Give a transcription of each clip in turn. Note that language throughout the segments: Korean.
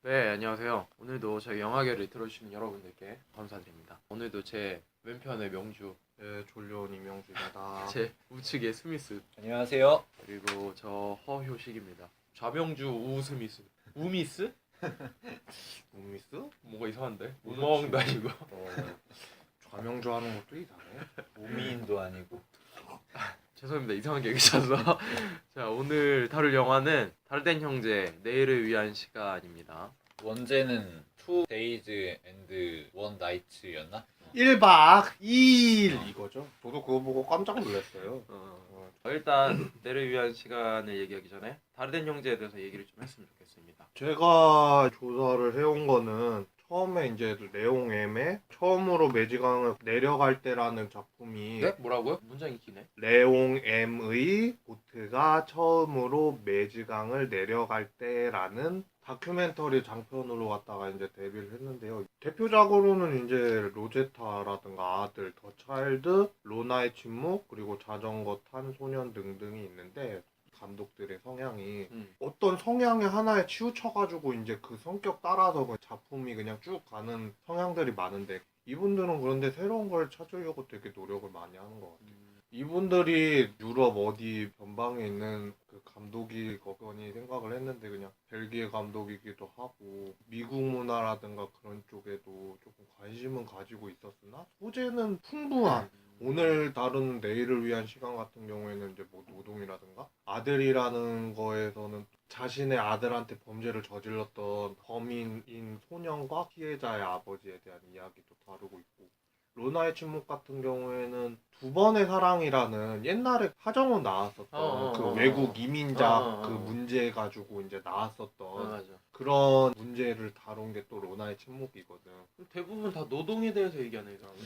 네, 안녕하세요. 오늘도 저희 영화계를 들어주시는 여러분들께 감사드립니다. 오늘도 제 왼편의 명주, 네, 졸려온 이명수입니다. 제 우측의 스미스, 안녕하세요. 그리고 저 허효식입니다. 좌명주 우스미스. 우미스? 우미스? 뭔가 이상한데? 그렇지. 우멍도 아니고. 좌명주 하는 것도 이상해. 우미인도 아니고. 죄송합니다. 이상하게 얘기하셔서. 자, 오늘 다룰 영화는 다르덴 형제, 내일을 위한 시간입니다. 원제는 2days and 1 night였나? 1박 2일 이거죠? 저도 그거 보고 깜짝 놀랐어요. 일단 내일을 위한 시간을 얘기하기 전에 다르덴 형제에 대해서 얘기를 좀 했으면 좋겠습니다. 제가 조사를 해온 거는 처음에 이제 레옹 M의 처음으로 매직강을 내려갈 때라는 작품이 네? 뭐라고요? 문장이 기네. 레옹 M의 보트가 처음으로 매직강을 내려갈 때라는 다큐멘터리 장편으로 갖다가 이제 데뷔를 했는데요. 대표작으로는 이제 로제타라든가 아들, 더 차일드, 로나의 침묵, 그리고 자전거 탄 소년 등등이 있는데 감독들의 성향이 어떤 성향의 하나에 치우쳐가지고 이제 그 성격 따라서 그 작품이 그냥 쭉 가는 성향들이 많은데 이분들은 그런데 새로운 걸 찾으려고 되게 노력을 많이 하는 것 같아요. 이분들이 유럽 어디 변방에 있는 그 감독이 거건이 생각을 했는데 그냥 벨기에 감독이기도 하고 미국 문화라든가 그런 쪽에도 조금 관심은 가지고 있었으나 소재는 풍부한 오늘 다룬 내일을 위한 시간 같은 경우에는 이제 뭐 노동이라든가 아들이라는 거에서는 자신의 아들한테 범죄를 저질렀던 범인인 소년과 피해자의 아버지에 대한 이야기도 다루고 있고 로나의 침묵 같은 경우에는 두 번의 사랑이라는 옛날에 하정우 나왔었던 그 외국 이민자 그 문제 가지고 이제 나왔었던 맞아. 그런 문제를 다룬 게 또 로나의 침묵이거든. 대부분 다 노동에 대해서 얘기하는 이 사람은.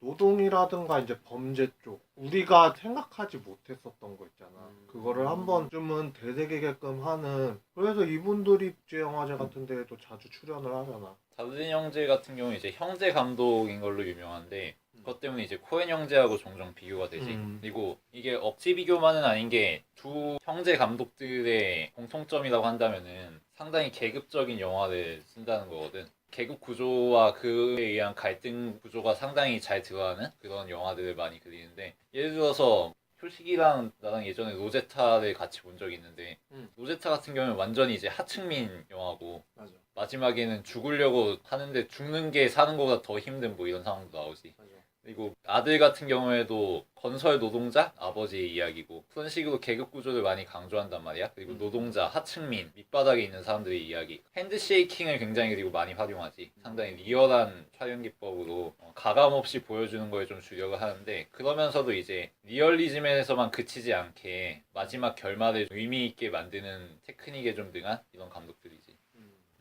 노동이라든가 이제 범죄 쪽 우리가 생각하지 못했었던 거 있잖아. 그거를 한 번쯤은 되새기게끔 하는 그래서 이분들이 국제영화제 같은 데에도 자주 출연을 하잖아. 다르덴 형제 같은 경우는 이제 형제 감독인 걸로 유명한데 그것 때문에 이제 코엔 형제하고 종종 비교가 되지. 그리고 이게 억지 비교만은 아닌 게 두 형제 감독들의 공통점이라고 한다면은 상당히 계급적인 영화를 쓴다는 거거든. 계급 구조와 그에 의한 갈등 구조가 상당히 잘 드러나는 그런 영화들을 많이 그리는데 예를 들어서 효식이랑 나랑 예전에 로제타를 같이 본 적이 있는데 로제타 같은 경우는 완전히 이제 하층민 영화고 맞아. 마지막에는 죽으려고 하는데 죽는 게 사는 것보다 더 힘든 뭐 이런 상황도 나오지. 맞아. 그리고 아들 같은 경우에도 건설 노동자 아버지의 이야기고 그런 식으로 계급 구조를 많이 강조한단 말이야. 그리고 노동자 하층민 밑바닥에 있는 사람들의 이야기 핸드쉐이킹을 굉장히 그리고 많이 활용하지. 상당히 리얼한 촬영 기법으로 가감 없이 보여주는 거에 좀 주력을 하는데 그러면서도 이제 리얼리즘에서만 그치지 않게 마지막 결말을 의미 있게 만드는 테크닉에 좀 능한 이런 감독들이지.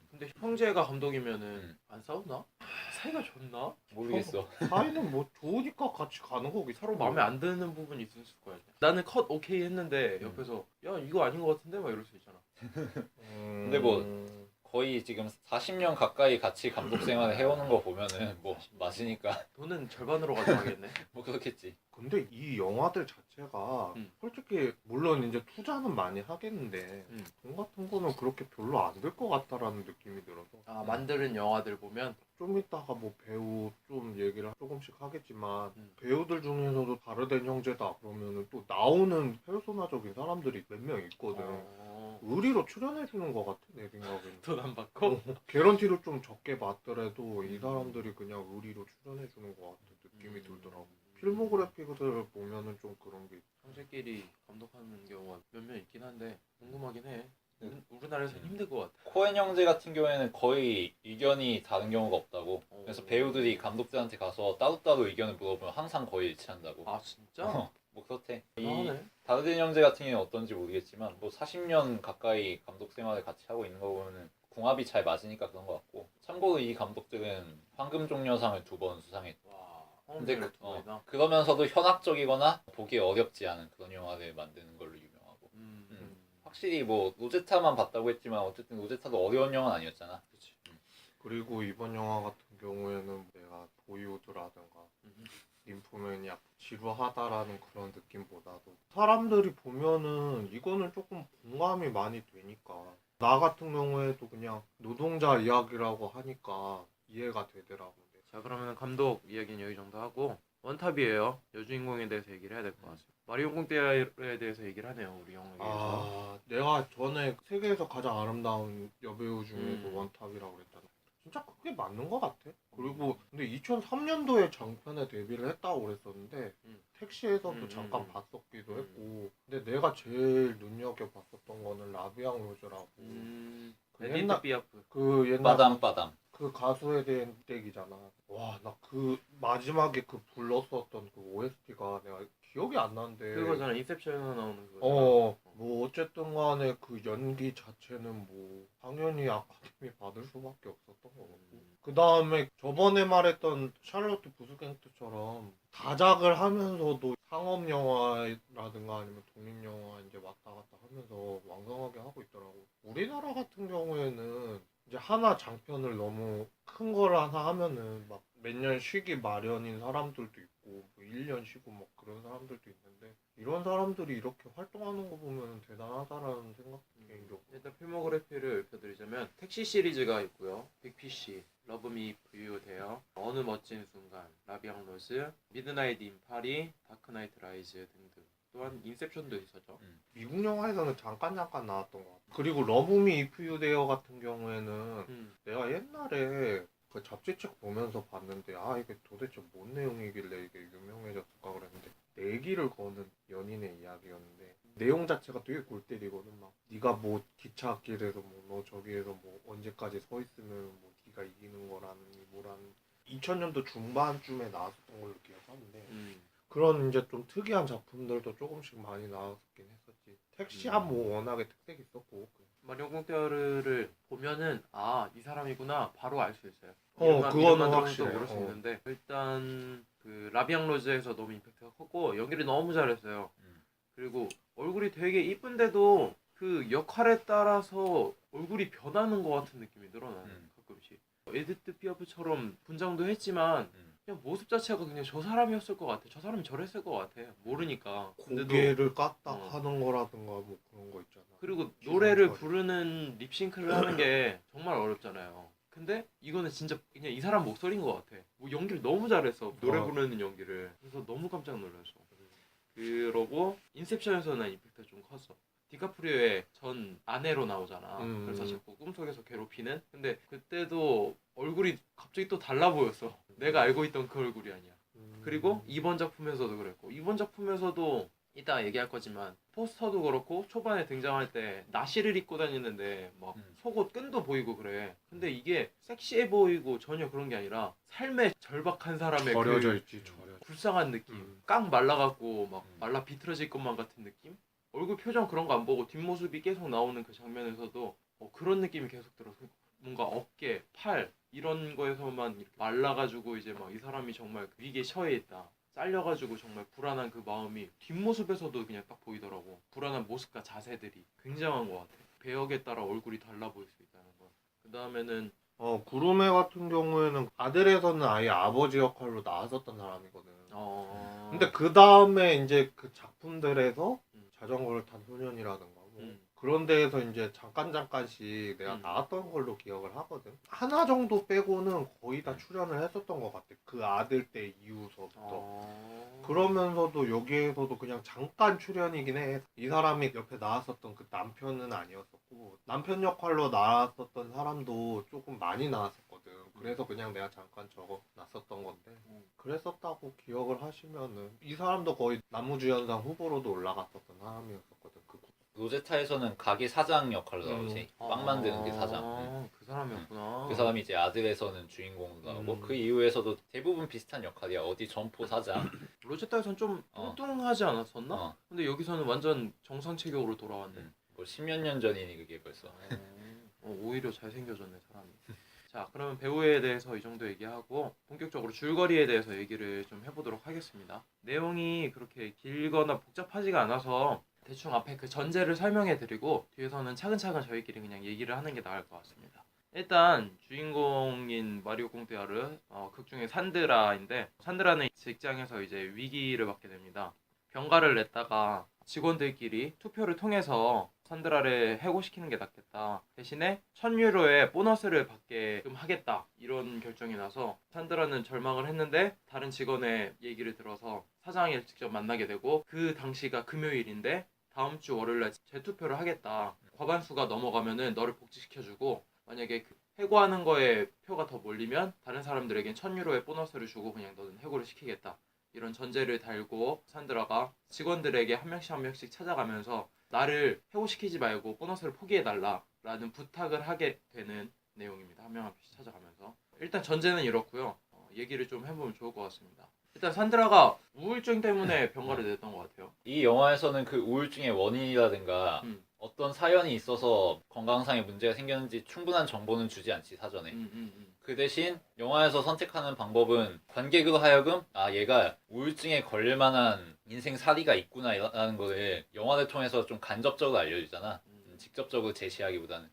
근데 형제가 감독이면은 안 싸우나? 사이가 좋나? 모르겠어. 사이는 뭐 좋으니까 같이 가는 거기. 서로 마음에 안 드는 부분이 있을 거야. 나는 컷 오케이 했는데 옆에서 야 이거 아닌 것 같은데 막 이럴 수 있잖아. 근데 뭐 거의 지금 40년 가까이 같이 감독 생활을 해오는 거 보면은 뭐 맞으니까 돈은 절반으로 가져가겠네. 뭐 그렇겠지. 근데 이 영화들 자체가 솔직히 물론 이제 투자는 많이 하겠는데 돈 같은 거는 그렇게 별로 안 될 것 같다라는 느낌이 들어서 아 만드는 영화들 보면 좀 이따가 뭐 배우 좀 얘기를 조금씩 하겠지만 배우들 중에서도 다르덴 형제다 그러면은 또 나오는 페르소나적인 사람들이 몇 명 있거든. 의리로 출연해주는 것 같아 내 생각에는. 돈 안 받고 개런티를 좀 적게 받더라도 이 사람들이 그냥 의리로 출연해주는 것 같은 느낌이 들더라고. 필모그래피들 보면은 좀 그런 게 형제끼리 감독하는 경우가 몇몇 있긴 한데 궁금하긴 해. 우리나라에서 힘들 것 같아. 코엔 형제 같은 경우에는 거의 의견이 다른 경우가 없다고. 그래서 배우들이 감독들한테 가서 따로따로 의견을 물어보면 항상 거의 일치한다고. 아 진짜? 뭐 그렇대. 이 대단하네. 다르덴 형제 같은 경우는 어떤지 모르겠지만 뭐 40년 가까이 감독 생활을 같이 하고 있는 거 보면은 궁합이 잘 맞으니까 그런 것 같고. 참고로 이 감독들은 황금종려상을 2번 수상했고. 와. 근데 홍대 두 번이나. 그러면서도 현학적이거나 보기 어렵지 않은 그런 영화를 만드는 걸로 유명하고. 확실히 뭐 로제타만 봤다고 했지만 어쨌든 로제타도 어려운 영화는 아니었잖아. 그렇지. 그리고 이번 영화 같은 경우에는 내가 보이우드라든가 ним프맨이 약간 지루하다라는 그런 느낌보다도 사람들이 보면은 이거는 조금 공감이 많이 되니까 나 같은 경우에도 그냥 노동자 이야기라고 하니까 이해가 되더라고. 자, 그러면 감독 이야기는 여기 정도 하고 원탑이에요. 여주인공에 대해서 얘기를 해야 될 것 같습니다. 마리오 꽁떼아에 대해서 얘기를 하네요. 우리 영화에서. 내가 전에 세계에서 가장 아름다운 여배우 중에서 음. 원탑이라고 그랬잖아. 진짜 그게 맞는 것 같아. 그리고 근데 2003년도에 장편에 데뷔를 했다고 그랬었는데 택시에서도 잠깐 봤었기도 했고, 근데 내가 제일 눈여겨봤었던 거는 라비앙 로즈라고. 그 에디트 옛날 피아프. 그 옛날 빠담빠담. 그 가수에 대한 댁이잖아. 와, 나 그 마지막에 그 불렀었던 그 OST가 내가 기억이 안 나는데. 그거잖아. 인셉션에서 나오는 그거. 뭐 어쨌든 간에 그 연기 자체는 뭐 당연히 아카데미 받을 수밖에 없었던 거고. 그 다음에 저번에 말했던 샬롯트 부스갱트처럼 다작을 하면서도 상업 영화라든가 아니면 독립 영화 이제 왔다 갔다 하면서 왕성하게 하고 있더라고. 우리나라 같은 경우에는 이제 하나 장편을 너무 큰 걸 하나 하면은 막 몇 년 쉬기 마련인 사람들도 있고 뭐 1년 쉬고 막 그런 사람들도 있는데, 이런 사람들이 이렇게 활동하는 거 보면 대단하다라는 생각도 개인적으로. 일단 필모그래피를 읊어드리자면 택시 시리즈가 있고요. 빅피쉬, 러브미 이프 유 데어, 어느 멋진 순간, 라비앙 로즈, 미드나잇 인 파리, 다크나이트 라이즈 등등. 또한 인셉션도 있었죠. 미국 영화에서는 잠깐 나왔던 것 같아. 그리고 러브미 이프 유 데어 같은 경우에는 내가 옛날에 그 잡지책 보면서 봤는데, 이게 도대체 뭔 내용이길래 이게 유명해졌을까 그랬는데, 내기를 거는 연인의 이야기였는데 내용 자체가 되게 골 때리거든. 막 네가 뭐 기찻길에서 뭐 너 저기에서 뭐 언제까지 서 있으면 뭐 네가 이기는 거라는 뭐라는, 2000년도 중반쯤에 나왔었던 걸로 기억하는데 그런 이제 좀 특이한 작품들도 조금씩 많이 나왔긴 했었지. 택시야 뭐 워낙에 특색이 있었고. 마리오 꽁테아르를 보면은 이 사람이구나 바로 알 수 있어요. 그거는 이름만 들어서도 확실해. 모를 수 있는데 일단 그 라비앙 로즈에서 너무 임팩트가 컸고 연기를 너무 잘했어요. 그리고 얼굴이 되게 이쁜데도 그 역할에 따라서 얼굴이 변하는 것 같은 느낌이 늘어나요. 가끔씩. 에디트 피아프처럼 분장도 했지만 그냥 모습 자체가 그냥 저 사람이었을 것 같아. 저 사람이 저랬을 것 같아. 모르니까. 고개를 까딱 하는 거라든가 뭐 그런 거 있잖아. 그리고 기성 노래를 처리. 부르는 립싱크를 하는 게 정말 어렵잖아요. 근데 이거는 진짜 그냥 이 사람 목소리인 것 같아. 뭐 연기를 너무 잘했어. 노래 부르는 연기를. 그래서 너무 깜짝 놀랐어. 그러고 인셉션에서는 임팩트가 좀 컸어. 디카프리오의 전 아내로 나오잖아. 그래서 자꾸 꿈속에서 괴롭히는. 근데 그때도 얼굴이 갑자기 또 달라 보였어. 내가 알고 있던 그 얼굴이 아니야. 그리고 이번 작품에서도 그랬고, 이번 작품에서도 이따 얘기할 거지만 포스터도 그렇고 초반에 등장할 때 나시를 입고 다니는데 막 속옷 끈도 보이고 그래. 근데 이게 섹시해 보이고 전혀 그런 게 아니라 삶의 절박한 사람의 절여져 있지. 절여져. 불쌍한 느낌. 깡 말라갖고 막 말라 비틀어질 것만 같은 느낌. 얼굴 표정 그런 거 안 보고 뒷모습이 계속 나오는 그 장면에서도 그런 느낌이 계속 들어서 뭔가 어깨, 팔 이런 거에서만 이렇게 말라가지고 이제 막 이 사람이 정말 위기에 처해 있다. 잘려가지고 정말 불안한 그 마음이 뒷모습에서도 그냥 딱 보이더라고. 불안한 모습과 자세들이 굉장한 것 같아. 배역에 따라 얼굴이 달라 보일 수 있다는 거. 그 다음에는 구루메 같은 경우에는 아들에서는 아예 아버지 역할로 나왔었던 사람이거든. 근데 그 다음에 이제 그 작품들에서 자전거를 탄 소년이라든가 뭐 그런 데에서 이제 잠깐씩 내가 나왔던 걸로 기억을 하거든. 하나 정도 빼고는 거의 다 출연을 했었던 것 같아. 그 아들 때 이후서부터. 그러면서도 여기에서도 그냥 잠깐 출연이긴 해. 이 사람이 옆에 나왔었던 그 남편은 아니었었고, 남편 역할로 나왔었던 사람도 조금 많이 나왔었거든. 그래서 그냥 내가 잠깐 적어놨었던 건데, 그랬었다고 기억을 하시면은 이 사람도 거의 나무주연상 후보로도 올라갔었던 사람이었었거든. 로제타에서는 가게 사장 역할로 나오지. 빵 만드는 게 사장. 그 사람이었구나. 그 사람이 이제 아들에서는 주인공으로 나오고 그 이후에서도 대부분 비슷한 역할이야. 어디 점포 사장. 로제타에서는 좀 뚱뚱하지 않았었나? 근데 여기서는 완전 정상 체격으로 돌아왔네. 뭐 10몇 년 전이니 그게 벌써. 오히려 잘생겨졌네 사람이. 자, 그러면 배우에 대해서 이 정도 얘기하고 본격적으로 줄거리에 대해서 얘기를 좀 해보도록 하겠습니다. 내용이 그렇게 길거나 복잡하지가 않아서 대충 앞에 그 전제를 설명해드리고 뒤에서는 차근차근 저희끼리 그냥 얘기를 하는 게 나을 것 같습니다. 일단 주인공인 마리오 꽁테아르 극 중에 산드라인데, 산드라는 직장에서 이제 위기를 맞게 됩니다. 병가를 냈다가 직원들끼리 투표를 통해서 산드라를 해고시키는 게 낫겠다. 대신에 1000유로의 보너스를 받게끔 하겠다. 이런 결정이 나서 산드라는 절망을 했는데 다른 직원의 얘기를 들어서 사장을 직접 만나게 되고 그 당시가 금요일인데 다음 주 월요일날 재투표를 하겠다. 과반수가 넘어가면은 너를 복직시켜주고 만약에 그 해고하는 거에 표가 더 몰리면 다른 사람들에겐 1000유로의 보너스를 주고 그냥 너는 해고를 시키겠다. 이런 전제를 달고 산드라가 직원들에게 한 명씩 찾아가면서 나를 해고시키지 말고 보너스를 포기해달라 라는 부탁을 하게 되는 내용입니다. 한 명씩 찾아가면서. 일단 전제는 이렇고요. 얘기를 좀 해보면 좋을 것 같습니다. 일단 산드라가 우울증 때문에 병가를 냈던 것 같아요. 이 영화에서는 그 우울증의 원인이라든가 어떤 사연이 있어서 건강상의 문제가 생겼는지 충분한 정보는 주지 않지 사전에. 그 대신 영화에서 선택하는 방법은 관객으로 하여금 얘가 우울증에 걸릴 만한 인생사리가 있구나 라는 거를 영화를 통해서 좀 간접적으로 알려주잖아. 직접적으로 제시하기보다는.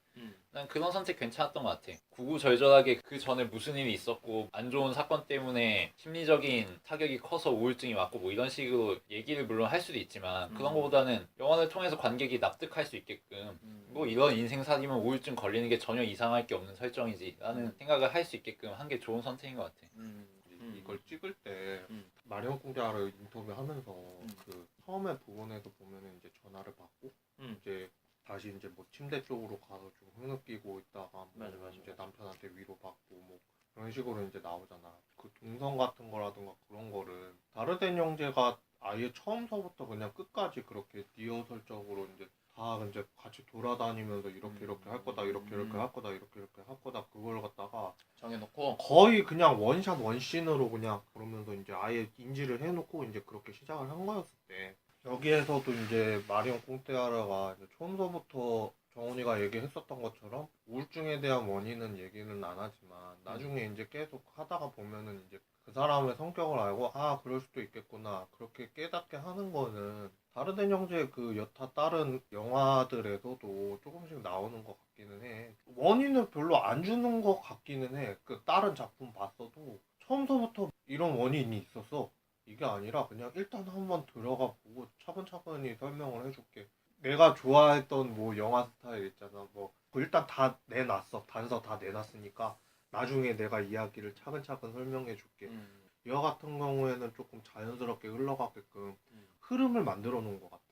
난 그런 선택 괜찮았던 것 같아. 구구절절하게 그 전에 무슨 일이 있었고 안 좋은 사건 때문에 심리적인 타격이 커서 우울증이 왔고 뭐 이런 식으로 얘기를 물론 할 수도 있지만 그런 거보다는 영화를 통해서 관객이 납득할 수 있게끔 뭐 이런 인생사리면 우울증 걸리는 게 전혀 이상할 게 없는 설정이지 라는 생각을 할 수 있게끔 한 게 좋은 선택인 것 같아. 이걸 찍을 때 마리온 꽁자를 인터뷰하면서 그 처음에 부분에서 보면은 이제 전화를 받고 이제 다시 이제 뭐 침대 쪽으로 가서 좀 흐느끼고 있다가 뭐 맞아. 이제 남편한테 위로받고 뭐 그런 식으로 이제 나오잖아. 그 동성 같은 거라든가 그런 거를 다르덴 형제가 아예 처음서부터 그냥 끝까지 그렇게 리허설적으로 이제 다 이제 같이 돌아다니면서 이렇게 할 거다 이렇게 할 거다 이렇게 할 거다 그걸 갖다가 정해놓고 거의 그냥 원샷 원씬으로 그냥 그러면서 이제 아예 인지를 해놓고 이제 그렇게 시작을 한 거였을 때 여기에서도 이제 마리온 꽁테아르가 이제 처음서부터 정훈이가 얘기했었던 것처럼 우울증에 대한 원인은 얘기는 안 하지만 나중에 이제 계속 하다가 보면은 이제 그 사람의 성격을 알고 그럴 수도 있겠구나 그렇게 깨닫게 하는 거는 다르덴 형제의 그 여타 다른 영화들에서도 조금씩 나오는 것 같기는 해. 원인을 별로 안 주는 것 같기는 해. 그 다른 작품 봤어도 처음서부터 이런 원인이 있었어. 이게 아니라 그냥 일단 한번 들어가 보고 차근차근히 설명을 해줄게. 내가 좋아했던 뭐 영화 스타일 있잖아. 뭐 일단 다 내놨어. 단서 다 내놨으니까 나중에 내가 이야기를 차근차근 설명해 줄게. 이와 같은 경우에는 조금 자연스럽게 흘러가게끔 흐름을 만들어 놓은 것 같아.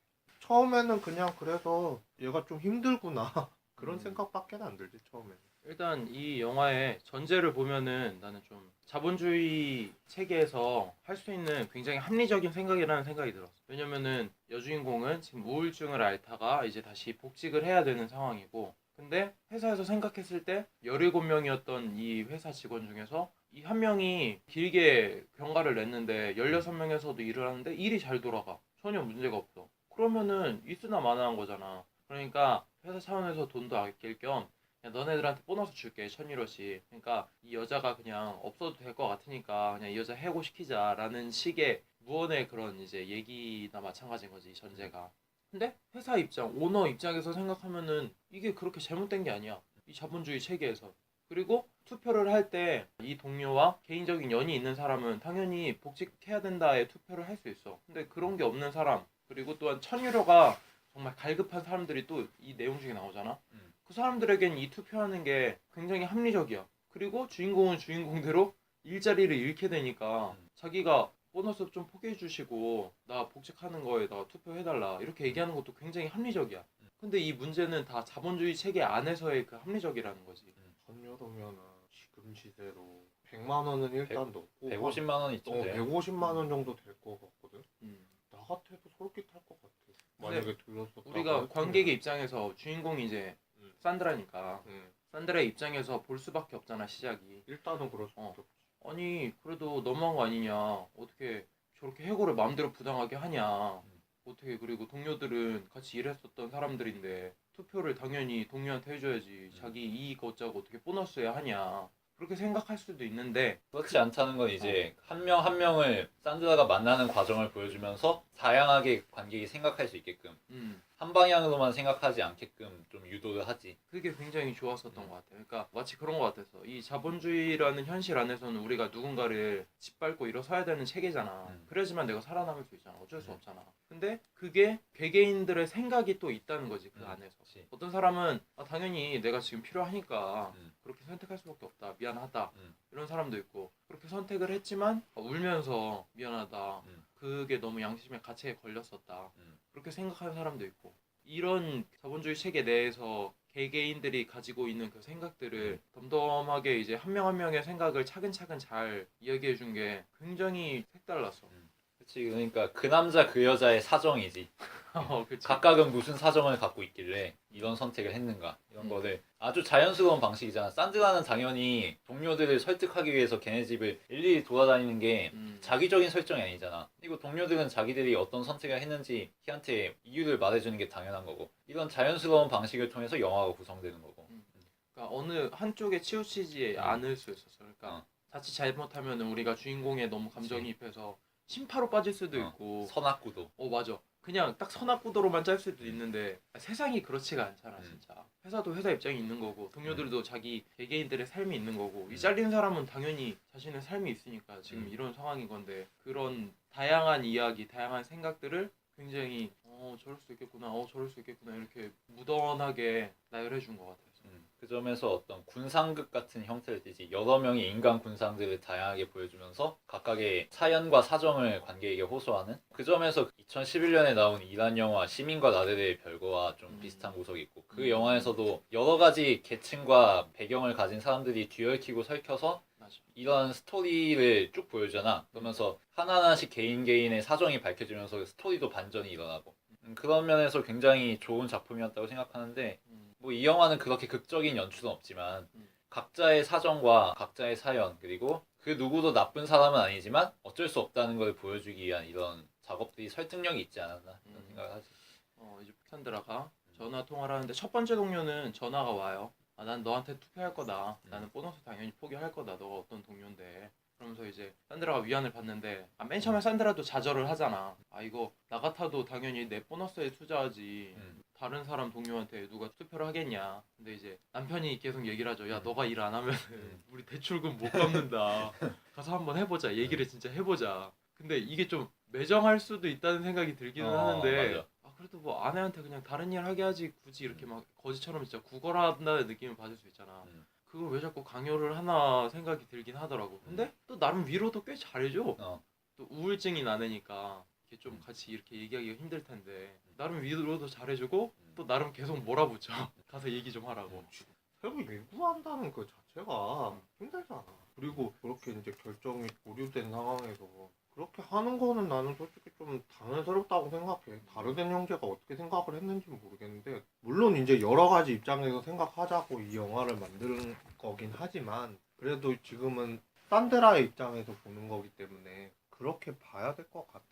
처음에는 그냥 그래서 얘가 좀 힘들구나 그런 생각밖에 안 들지 처음에는. 일단 이 영화의 전제를 보면은 나는 좀 자본주의 체계에서 할 수 있는 굉장히 합리적인 생각이라는 생각이 들었어. 왜냐면은 여주인공은 지금 우울증을 앓다가 이제 다시 복직을 해야 되는 상황이고 근데 회사에서 생각했을 때 17명이었던 이 회사 직원 중에서 이 한 명이 길게 병가를 냈는데 16명에서도 일을 하는데 일이 잘 돌아가. 전혀 문제가 없어. 그러면은 있으나 마나한 거잖아. 그러니까 회사 차원에서 돈도 아낄 겸 그냥 너네들한테 보너스 줄게 1000유로씩. 그러니까 이 여자가 그냥 없어도 될 것 같으니까 그냥 이 여자 해고시키자라는 식의 무언의 그런 이제 얘기나 마찬가지인 거지 이 전제가. 근데 회사 입장, 오너 입장에서 생각하면은 이게 그렇게 잘못된 게 아니야. 이 자본주의 체계에서. 그리고 투표를 할 때 이 동료와 개인적인 연이 있는 사람은 당연히 복직해야 된다에 투표를 할 수 있어. 근데 그런 게 없는 사람 그리고 또한 1000유로가 정말 갈급한 사람들이 또 이 내용 중에 나오잖아. 그 사람들에겐 이 투표하는 게 굉장히 합리적이야. 그리고 주인공은 주인공대로 일자리를 잃게 되니까 자기가 보너스 좀 포기해 주시고 나 복직하는 거에다가 투표해달라 이렇게 얘기하는 것도 굉장히 합리적이야. 근데 이 문제는 다 자본주의 체계 안에서의 그 합리적이라는 거지. 1000유로면은 지금 시세로 100만 원은 일단 넣고 150만 원 있죠. 150만 원 정도 될 것 같거든. 음. 나 같아도 솔깃할 것 같아. 만약에 들렸었다. 우리가 관객의 입장에서 주인공이 이제 산드라니까 산드라의 입장에서 볼 수밖에 없잖아 시작이. 일단은 그럴 수밖에 없지. 아니 그래도 너무한 거 아니냐. 어떻게 저렇게 해고를 마음대로 부당하게 하냐. 어떻게 그리고 동료들은 같이 일했었던 사람들인데 투표를 당연히 동료한테 해줘야지. 자기 이익 얻자고 어떻게 보너스야 하냐. 그렇게 생각할 수도 있는데 그렇지 않다는 건 이제 한 명 한 명을 산드라가 만나는 과정을 보여주면서 다양하게 관객이 생각할 수 있게끔 한 방향으로만 생각하지 않게끔 좀 유도를 하지. 그게 굉장히 좋았었던 것 같아요. 그러니까 마치 그런 것 같아서 이 자본주의라는 현실 안에서는 우리가 누군가를 짓밟고 일어서야 되는 체계잖아. 그래야지만 내가 살아남을 수 있잖아. 어쩔 수 없잖아. 근데 그게 개개인들의 생각이 또 있다는 거지 그 안에서. 그치. 어떤 사람은 당연히 내가 지금 필요하니까 음. 그렇게 선택할 수밖에 없다. 미안하다. 음. 이런 사람도 있고 그렇게 선택을 했지만 울면서 미안하다. 그게 너무 양심의 가책에 걸렸었다. 그렇게 생각하는 사람도 있고 이런 자본주의 체계 내에서 개개인들이 가지고 있는 그 생각들을 덤덤하게 이제 한 명 한 명의 생각을 차근차근 잘 이야기해 준 게 굉장히 색달랐어. 그치. 그러니까 그 남자 그 여자의 사정이지. 그치. 각각은 무슨 사정을 갖고 있길래 이런 선택을 했는가 이런 거를 아주 자연스러운 방식이잖아. 산드라는 당연히 동료들을 설득하기 위해서 걔네 집을 일일이 돌아다니는 게 자기적인 설정이 아니잖아. 그리고 동료들은 자기들이 어떤 선택을 했는지 걔한테 이유를 말해주는 게 당연한 거고 이런 자연스러운 방식을 통해서 영화가 구성되는 거고. 그러니까 어느 한쪽에 치우치지 않을 수 있었어. 그러니까 자칫 잘못하면 우리가 주인공에 너무 감정이입해서 심파로 빠질 수도 있고 선악구도. 맞아. 그냥 딱 선악구도로만 짤 수도 있는데 세상이 그렇지가 않잖아 진짜. 회사도 회사 입장이 있는 거고 동료들도 자기 개개인들의 삶이 있는 거고 이 잘린 사람은 당연히 자신의 삶이 있으니까 지금 이런 상황인 건데 그런 다양한 이야기, 다양한 생각들을 굉장히 저럴 수 있겠구나, 저럴 수 있겠구나 이렇게 무던하게 나열해 준 것 같아요. 그 점에서 어떤 군상극 같은 형태를 띠지 여러 명의 인간 군상들을 다양하게 보여주면서 각각의 사연과 사정을 관객에게 호소하는 그 점에서 2011년에 나온 이란 영화 시민과 나대대의 별거와 좀 비슷한 구석이 있고 그 영화에서도 여러 가지 계층과 배경을 가진 사람들이 뒤얽히고 설켜서 맞아. 이런 스토리를 쭉 보여주잖아. 그러면서 하나하나씩 개인의 사정이 밝혀지면서 스토리도 반전이 일어나고 그런 면에서 굉장히 좋은 작품이었다고 생각하는데 뭐 이 영화는 그렇게 극적인 연출은 없지만 각자의 사정과 각자의 사연 그리고 그 누구도 나쁜 사람은 아니지만 어쩔 수 없다는 걸 보여주기 위한 이런 작업들이 설득력이 있지 않았나 이런 생각을 하지. 이제 산드라가 전화 통화를 하는데 첫 번째 동료는 전화가 와요. 난 너한테 투표할 거다. 나는 보너스 당연히 포기할 거다. 너가 어떤 동료인데. 그러면서 이제 산드라가 위안을 받는데 맨 처음에 산드라도 좌절을 하잖아. 이거 나 같아도 당연히 내 보너스에 투자하지. 다른 사람 동료한테 누가 투표를 하겠냐. 근데 이제 남편이 계속 얘기를 하죠. 야 너가 일 안 하면 우리 대출금 못 갚는다. 가서 한번 해보자. 얘기를 진짜 해보자. 근데 이게 좀 매정할 수도 있다는 생각이 들기는 하는데 맞아. 그래도 뭐 아내한테 그냥 다른 일 하게 하지 굳이 이렇게 막 거지처럼 진짜 구걸한다는 느낌을 받을 수 있잖아. 그걸 왜 자꾸 강요를 하나 생각이 들긴 하더라고. 근데 또 나름 위로도 꽤 잘해줘. 또 우울증이 나니까 이렇게 좀 같이 이렇게 얘기하기가 힘들 텐데 나름 위로도 잘해주고 또 나름 계속 몰아붙여. 가서 얘기 좀 하라고. 새로 일구한다는 그 자체가 힘들잖아. 그리고 그렇게 이제 결정이 보류된 상황에서 그렇게 하는 거는 나는 솔직히 좀 당연스럽다고 생각해. 다르된 형제가 어떻게 생각을 했는지는 모르겠는데 물론 이제 여러 가지 입장에서 생각하자고 이 영화를 만든 거긴 하지만 그래도 지금은 산드라의 입장에서 보는 거기 때문에 그렇게 봐야 될 것 같아.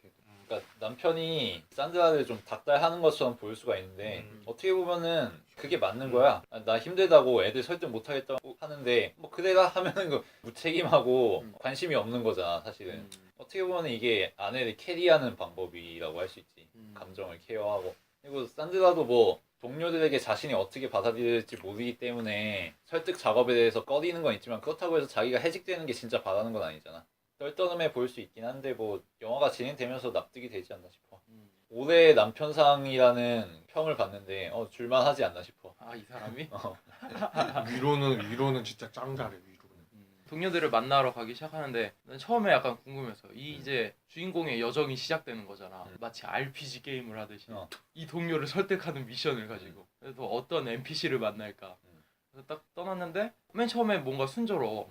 그러니까 남편이 산드라를 좀 닥달하는 것처럼 보일 수가 있는데 어떻게 보면은 그게 맞는 거야. 나 힘들다고 애들 설득 못 하겠다고 하는데 뭐 그래라 하면은 그 무책임하고 관심이 없는 거잖아 사실은. 어떻게 보면 이게 아내를 캐리하는 방법이라고 할 수 있지. 감정을 케어하고. 그리고 산드라도 뭐 동료들에게 자신이 어떻게 받아들일지 모르기 때문에 설득 작업에 대해서 꺼리는 건 있지만 그렇다고 해서 자기가 해직되는 게 진짜 바라는 건 아니잖아. 떨떠름해 보일 수 있긴 한데 뭐 영화가 진행되면서 납득이 되지 않나 싶어. 올해의 남편상이라는 평을 봤는데 줄만하지 않나 싶어. 이 사람이? 위로는 진짜 짱 잘해. 위로는. 동료들을 만나러 가기 시작하는데 난 처음에 약간 궁금해서 이제 주인공의 여정이 시작되는 거잖아. 마치 RPG 게임을 하듯이 이 동료를 설득하는 미션을 가지고 그래서 어떤 NPC를 만날까. 그래서 딱 떠났는데 맨 처음에 뭔가 순조로워.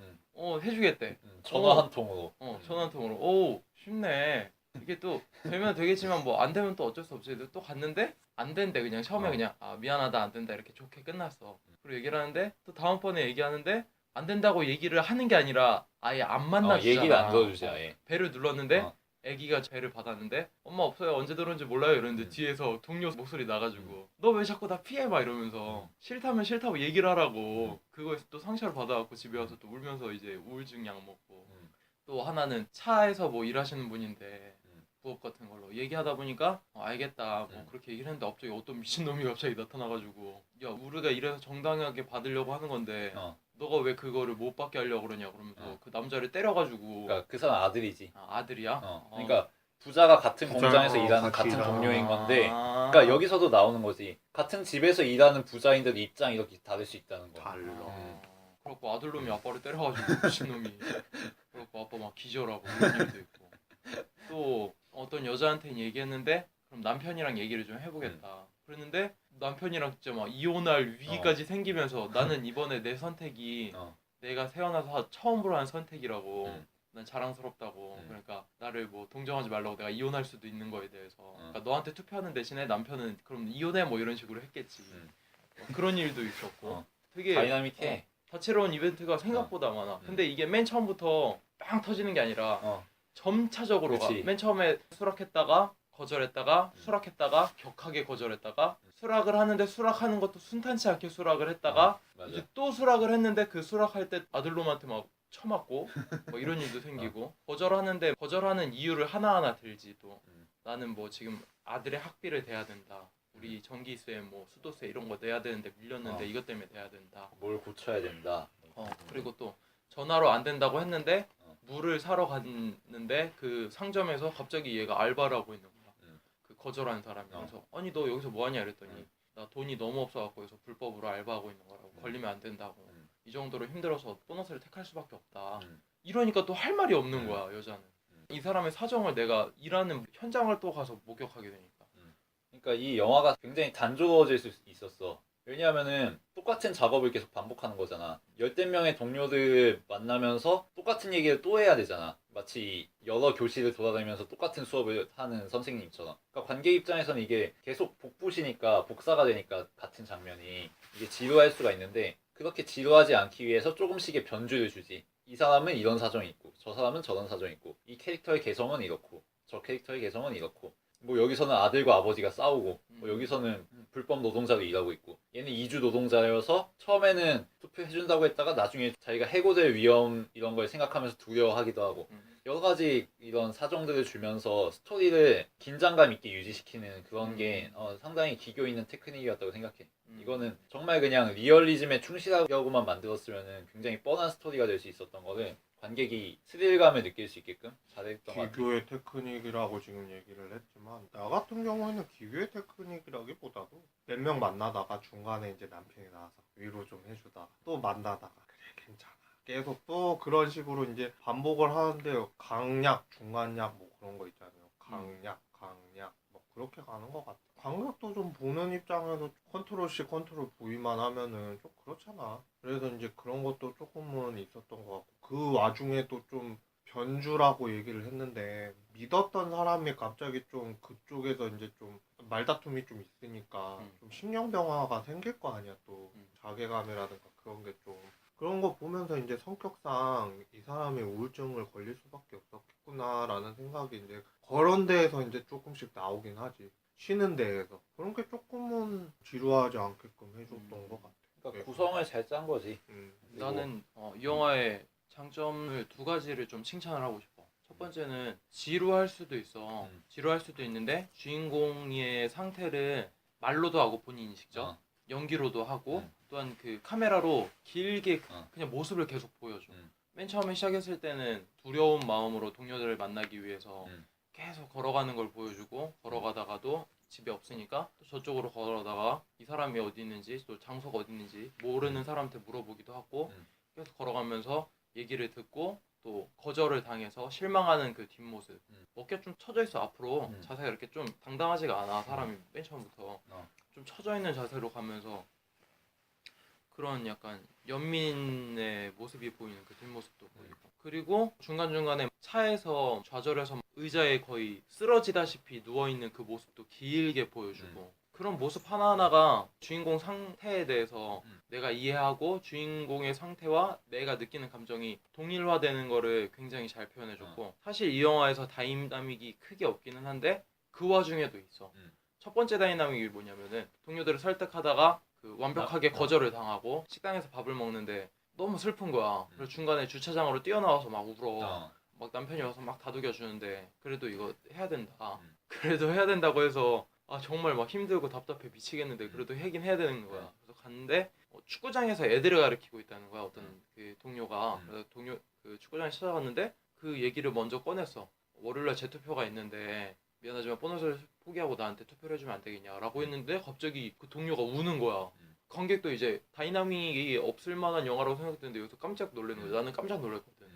해주겠대. 전화 한 통으로. 전화 한 통으로. 오 쉽네. 이게 또 되면 되겠지만 뭐 안 되면 또 어쩔 수 없지. 또 갔는데 안 된대. 그냥 처음에 그냥 미안하다 안 된다 이렇게 좋게 끝났어. 그리고 얘기를 하는데 또 다음번에 얘기하는데 안 된다고 얘기를 하는 게 아니라 아예 안 만나주잖아. 얘기를 안 들어주지 아예. 배를 눌렀는데 아기가 배를 받았는데 엄마 없어요 언제 들어온지 몰라요 이러는데 뒤에서 동료 목소리 나가지고 너 왜 자꾸 나 피해 막 이러면서 싫다면 싫다고 얘기를 하라고 그거에서 또 상처를 받아갖고 집에 와서 또 울면서 이제 우울증 약 먹고 또 하나는 차에서 뭐 일하시는 분인데 부업 같은 걸로 얘기하다 보니까 알겠다 뭐 그렇게 얘기를 했는데 갑자기 어떤 미친놈이 갑자기 나타나가지고 야 우리가 이래서 정당하게 받으려고 하는 건데 너가 왜 그거를 못 받게 하려고 그러냐 그러면서 그 남자를 때려가지고 그러니까 그 사람 아들이지. 아들이야? 그러니까 부자가 같은 부자, 공장에서 일하는 같이 같은 일하는. 동료인 건데 아. 그러니까 여기서도 나오는 거지. 같은 집에서 일하는 부자인데도 입장이 이렇게 다를 수 있다는 거야. 달라. 그래갖고 아들놈이 아빠를 때려가지고 미친놈이 그래갖고 아빠 막 기절하고 그런 일도 있고 또 어떤 여자한테는 얘기했는데 그럼 남편이랑 얘기를 좀 해보겠다 그랬는데 남편이랑 진짜 막 이혼할 위기까지 생기면서 나는 이번에 내 선택이 내가 태어나서 처음으로 한 선택이라고 난 자랑스럽다고 그러니까 나를 뭐 동정하지 말라고 내가 이혼할 수도 있는 거에 대해서 그러니까 너한테 투표하는 대신에 남편은 그럼 이혼해 뭐 이런 식으로 했겠지 그런 일도 있었고 되게 다이나믹해. 다채로운 이벤트가 생각보다 많아 근데 이게 맨 처음부터 빵 터지는 게 아니라 점차적으로 가. 그치. 맨 처음에 수락했다가 거절했다가 수락했다가 격하게 거절했다가 수락을 하는데 수락하는 것도 순탄치 않게 수락을 했다가 맞아. 이제 또 수락을 했는데 그 수락할 때 아들놈한테 막 쳐맞고 뭐 이런 일도 생기고 거절하는데 거절하는 이유를 하나하나 들지 또 나는 뭐 지금 아들의 학비를 대야 된다 우리 전기세 뭐 수도세 이런 거 내야 되는데 밀렸는데 이것 때문에 내야 된다 뭘 고쳐야 된다. 그리고 또 전화로 안 된다고 했는데 물을 사러 갔는데 그 상점에서 갑자기 얘가 알바를 하고 있는 거야. 그 거절한 사람이. 그래서 아니 너 여기서 뭐 하냐 이랬더니 나 돈이 너무 없어갖고 여기서 불법으로 알바하고 있는 거라고 걸리면 안 된다고 이 정도로 힘들어서 보너스를 택할 수밖에 없다. 이러니까 또 할 말이 없는 거야 여자는. 이 사람의 사정을 내가 일하는 현장을 또 가서 목격하게 되니까. 그러니까 이 영화가 굉장히 단조로워질 수 있었어. 왜냐하면은 똑같은 작업을 계속 반복하는 거잖아. 열댓 명의 동료들 만나면서 똑같은 얘기를 또 해야 되잖아. 마치 여러 교실을 돌아다니면서 똑같은 수업을 하는 선생님처럼. 그러니까 관객 입장에서는 이게 계속 복붙이니까 복사가 되니까 같은 장면이 이게 지루할 수가 있는데 그렇게 지루하지 않기 위해서 조금씩의 변주를 주지. 이 사람은 이런 사정이 있고 저 사람은 저런 사정이 있고 이 캐릭터의 개성은 이렇고 저 캐릭터의 개성은 이렇고 뭐 여기서는 아들과 아버지가 싸우고 뭐 여기서는 불법 노동자로 일하고 있고 얘는 이주 노동자여서 처음에는 투표해준다고 했다가 나중에 자기가 해고될 위험 이런 걸 생각하면서 두려워하기도 하고 여러 가지 이런 사정들을 주면서 스토리를 긴장감 있게 유지시키는 그런 게 상당히 기교 있는 테크닉이었다고 생각해. 이거는 정말 그냥 리얼리즘에 충실하려고만 만들었으면 굉장히 뻔한 스토리가 될 수 있었던 거를 관객이 스릴감을 느낄 수 있게끔 잘했던 것 같아요. 기교의 테크닉이라고 지금 얘기를 했지만 나 같은 경우에는 기교의 테크닉이라기보다도 몇 명 만나다가 중간에 이제 남편이 나와서 위로 좀 해주다가 또 만나다가 그래 괜찮아 계속 또 그런 식으로 이제 반복을 하는데 강약 중간약 뭐 그런 거 있잖아요. 강약 뭐 그렇게 가는 것 같아. 강약도 좀 보는 입장에서 컨트롤 C 컨트롤 V만 하면은 좀 그렇잖아. 그래서 이제 그런 것도 조금은 있었던 것 같고 그 와중에도 좀 변주라고 얘기를 했는데 믿었던 사람이 갑자기 좀 그쪽에서 이제 좀 말다툼이 좀 있으니까 좀 심령병화가 생길 거 아니야. 또 자괴감이라든가 그런 게 좀 그런 거 보면서 이제 성격상 이 사람이 우울증을 걸릴 수밖에 없었겠구나라는 생각이 이제 그런 데에서 이제 조금씩 나오긴 하지. 쉬는 데에서 그런 게 조금은 지루하지 않게끔 해줬던 것 같아. 그러니까 구성을 잘 짠 거지. 나는 이 영화의 장점을 두 가지를 좀 칭찬을 하고 싶어. 첫 번째는 지루할 수도 있어. 지루할 수도 있는데 주인공의 상태를 말로도 하고 본인이 직접 연기로도 하고 또한 그 카메라로 길게 그냥 모습을 계속 보여줘. 맨 처음에 시작했을 때는 두려운 마음으로 동료들을 만나기 위해서 계속 걸어가는 걸 보여주고 걸어가다가도 집이 없으니까 또 저쪽으로 걸어다가 이 사람이 어디 있는지 또 장소가 어디 있는지 모르는 사람한테 물어보기도 하고 계속 걸어가면서 얘기를 듣고 또 거절을 당해서 실망하는 그 뒷모습 어깨 좀 처져 있어 앞으로 자세가 이렇게 좀 당당하지가 않아 사람이 맨 처음부터 좀 처져 있는 자세로 가면서 그런 약간 연민의 모습이 보이는 그 뒷모습도 보이고 그리고 중간중간에 차에서 좌절해서 의자에 거의 쓰러지다시피 누워있는 그 모습도 길게 보여주고 그런 모습 하나하나가 주인공 상태에 대해서 내가 이해하고 주인공의 상태와 내가 느끼는 감정이 동일화되는 거를 굉장히 잘 표현해줬고 사실 이 영화에서 다이나믹이 크게 없기는 한데 그 와중에도 있어. 첫 번째 다이나믹이 뭐냐면은 동료들을 설득하다가 그 완벽하게 거절을 당하고 식당에서 밥을 먹는데 너무 슬픈 거야. 그래서 중간에 주차장으로 뛰어나와서 막 울어. 막 남편이 와서 막 다독여 주는데 그래도 이거 해야 된다. 그래도 해야 된다고 해서 아 정말 막 힘들고 답답해 미치겠는데 그래도 하긴 해야 되는 거야. 그래서 갔는데 축구장에서 애들을 가르치고 있다는 거야. 어떤 그 동료가. 그래서 동료 그 축구장에 찾아갔는데 그 얘기를 먼저 꺼냈어. 월요일날 재투표가 있는데 미안하지만 보너스를 포기하고 나한테 투표를 해주면 안 되겠냐라고 했는데 갑자기 그 동료가 우는 거야. 관객도 이제 다이나믹이 없을 만한 영화라고 생각했는데 여기서 깜짝 놀라는 거야. 나는 깜짝 놀랐거든.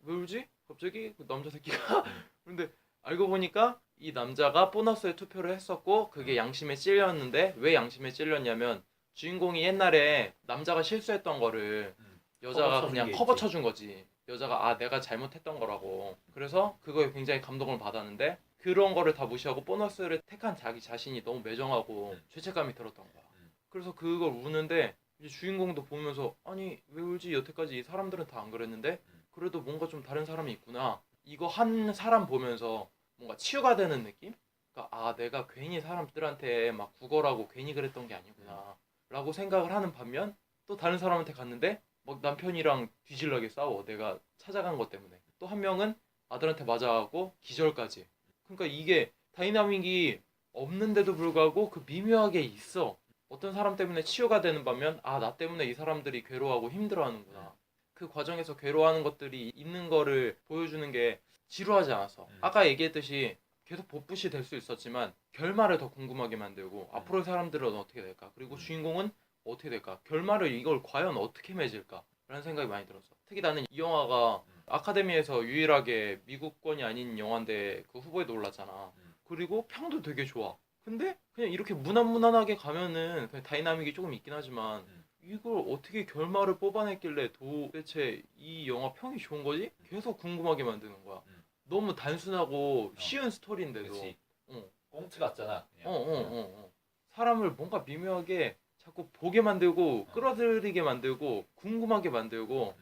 왜 울지? 갑자기 그 남자 새끼가. 근데 알고 보니까 이 남자가 보너스에 투표를 했었고 그게 양심에 찔렸는데 왜 양심에 찔렸냐면 주인공이 옛날에 남자가 실수했던 거를 여자가 그냥 커버 쳐준 거지. 여자가 아 내가 잘못했던 거라고. 그래서 그거에 굉장히 감동을 받았는데 그런 거를 다 무시하고 보너스를 택한 자기 자신이 너무 매정하고 죄책감이 들었던 거야. 그래서 그걸 우는데 이제 주인공도 보면서 아니 왜 울지 여태까지 이 사람들은 다 안 그랬는데 그래도 뭔가 좀 다른 사람이 있구나. 이거 한 사람 보면서 뭔가 치유가 되는 느낌? 그러니까 아 내가 괜히 사람들한테 막 구걸하고 괜히 그랬던 게 아니구나 라고 생각을 하는 반면 또 다른 사람한테 갔는데 막 남편이랑 뒤질나게 싸워. 내가 찾아간 것 때문에. 또 한 명은 아들한테 맞아가고 기절까지. 그러니까 이게 다이나믹이 없는데도 불구하고 그 미묘하게 있어. 어떤 사람 때문에 치유가 되는 반면 아 나 때문에 이 사람들이 괴로워하고 힘들어하는구나. 그 과정에서 괴로워하는 것들이 있는 거를 보여주는 게 지루하지 않았어. 아까 얘기했듯이 계속 복붙이 될 수 있었지만 결말을 더 궁금하게 만들고 앞으로의 사람들은 어떻게 될까? 그리고 주인공은 어떻게 될까? 결말을 이걸 과연 어떻게 맺을까? 라는 생각이 많이 들었어. 특히 나는 이 영화가 아카데미에서 유일하게 미국권이 아닌 영화인데 그 후보에도 올랐잖아. 그리고 평도 되게 좋아. 근데 그냥 이렇게 무난무난하게 가면은 그냥 다이나믹이 조금 있긴 하지만 이걸 어떻게 결말을 뽑아냈길래 도대체 이 영화 평이 좋은 거지? 계속 궁금하게 만드는 거야. 너무 단순하고 쉬운 스토리인데도 그치. 어. 꽁트 같잖아. 그냥. 사람을 뭔가 미묘하게 자꾸 보게 만들고 끌어들이게 만들고 궁금하게 만들고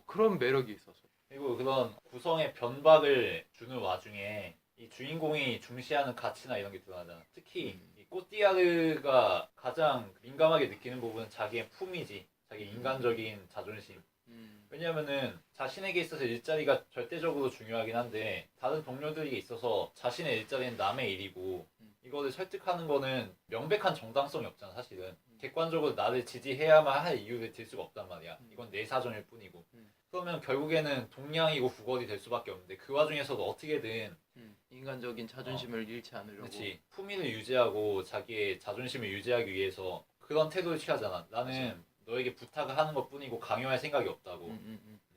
그런 매력이 있었어. 그리고 그런 구성의 변박을 주는 와중에 이 주인공이 중시하는 가치나 이런 게 드러나잖아. 특히 이 꼬띠아르가 가장 민감하게 느끼는 부분은 자기의 품이지. 자기 인간적인 자존심. 왜냐면은 자신에게 있어서 일자리가 절대적으로 중요하긴 한데 다른 동료들에게 있어서 자신의 일자리는 남의 일이고 이거를 설득하는 거는 명백한 정당성이 없잖아 사실은. 객관적으로 나를 지지해야만 할 이유를 들 수가 없단 말이야. 이건 내 사정일 뿐이고. 그러면 결국에는 동량이고 구걸이 될 수밖에 없는데 그 와중에서도 어떻게든 인간적인 자존심을 잃지 않으려고. 그렇지. 품위를 유지하고 자기의 자존심을 유지하기 위해서 그런 태도를 취하잖아. 나는 맞아. 너에게 부탁을 하는 것뿐이고 강요할 생각이 없다고.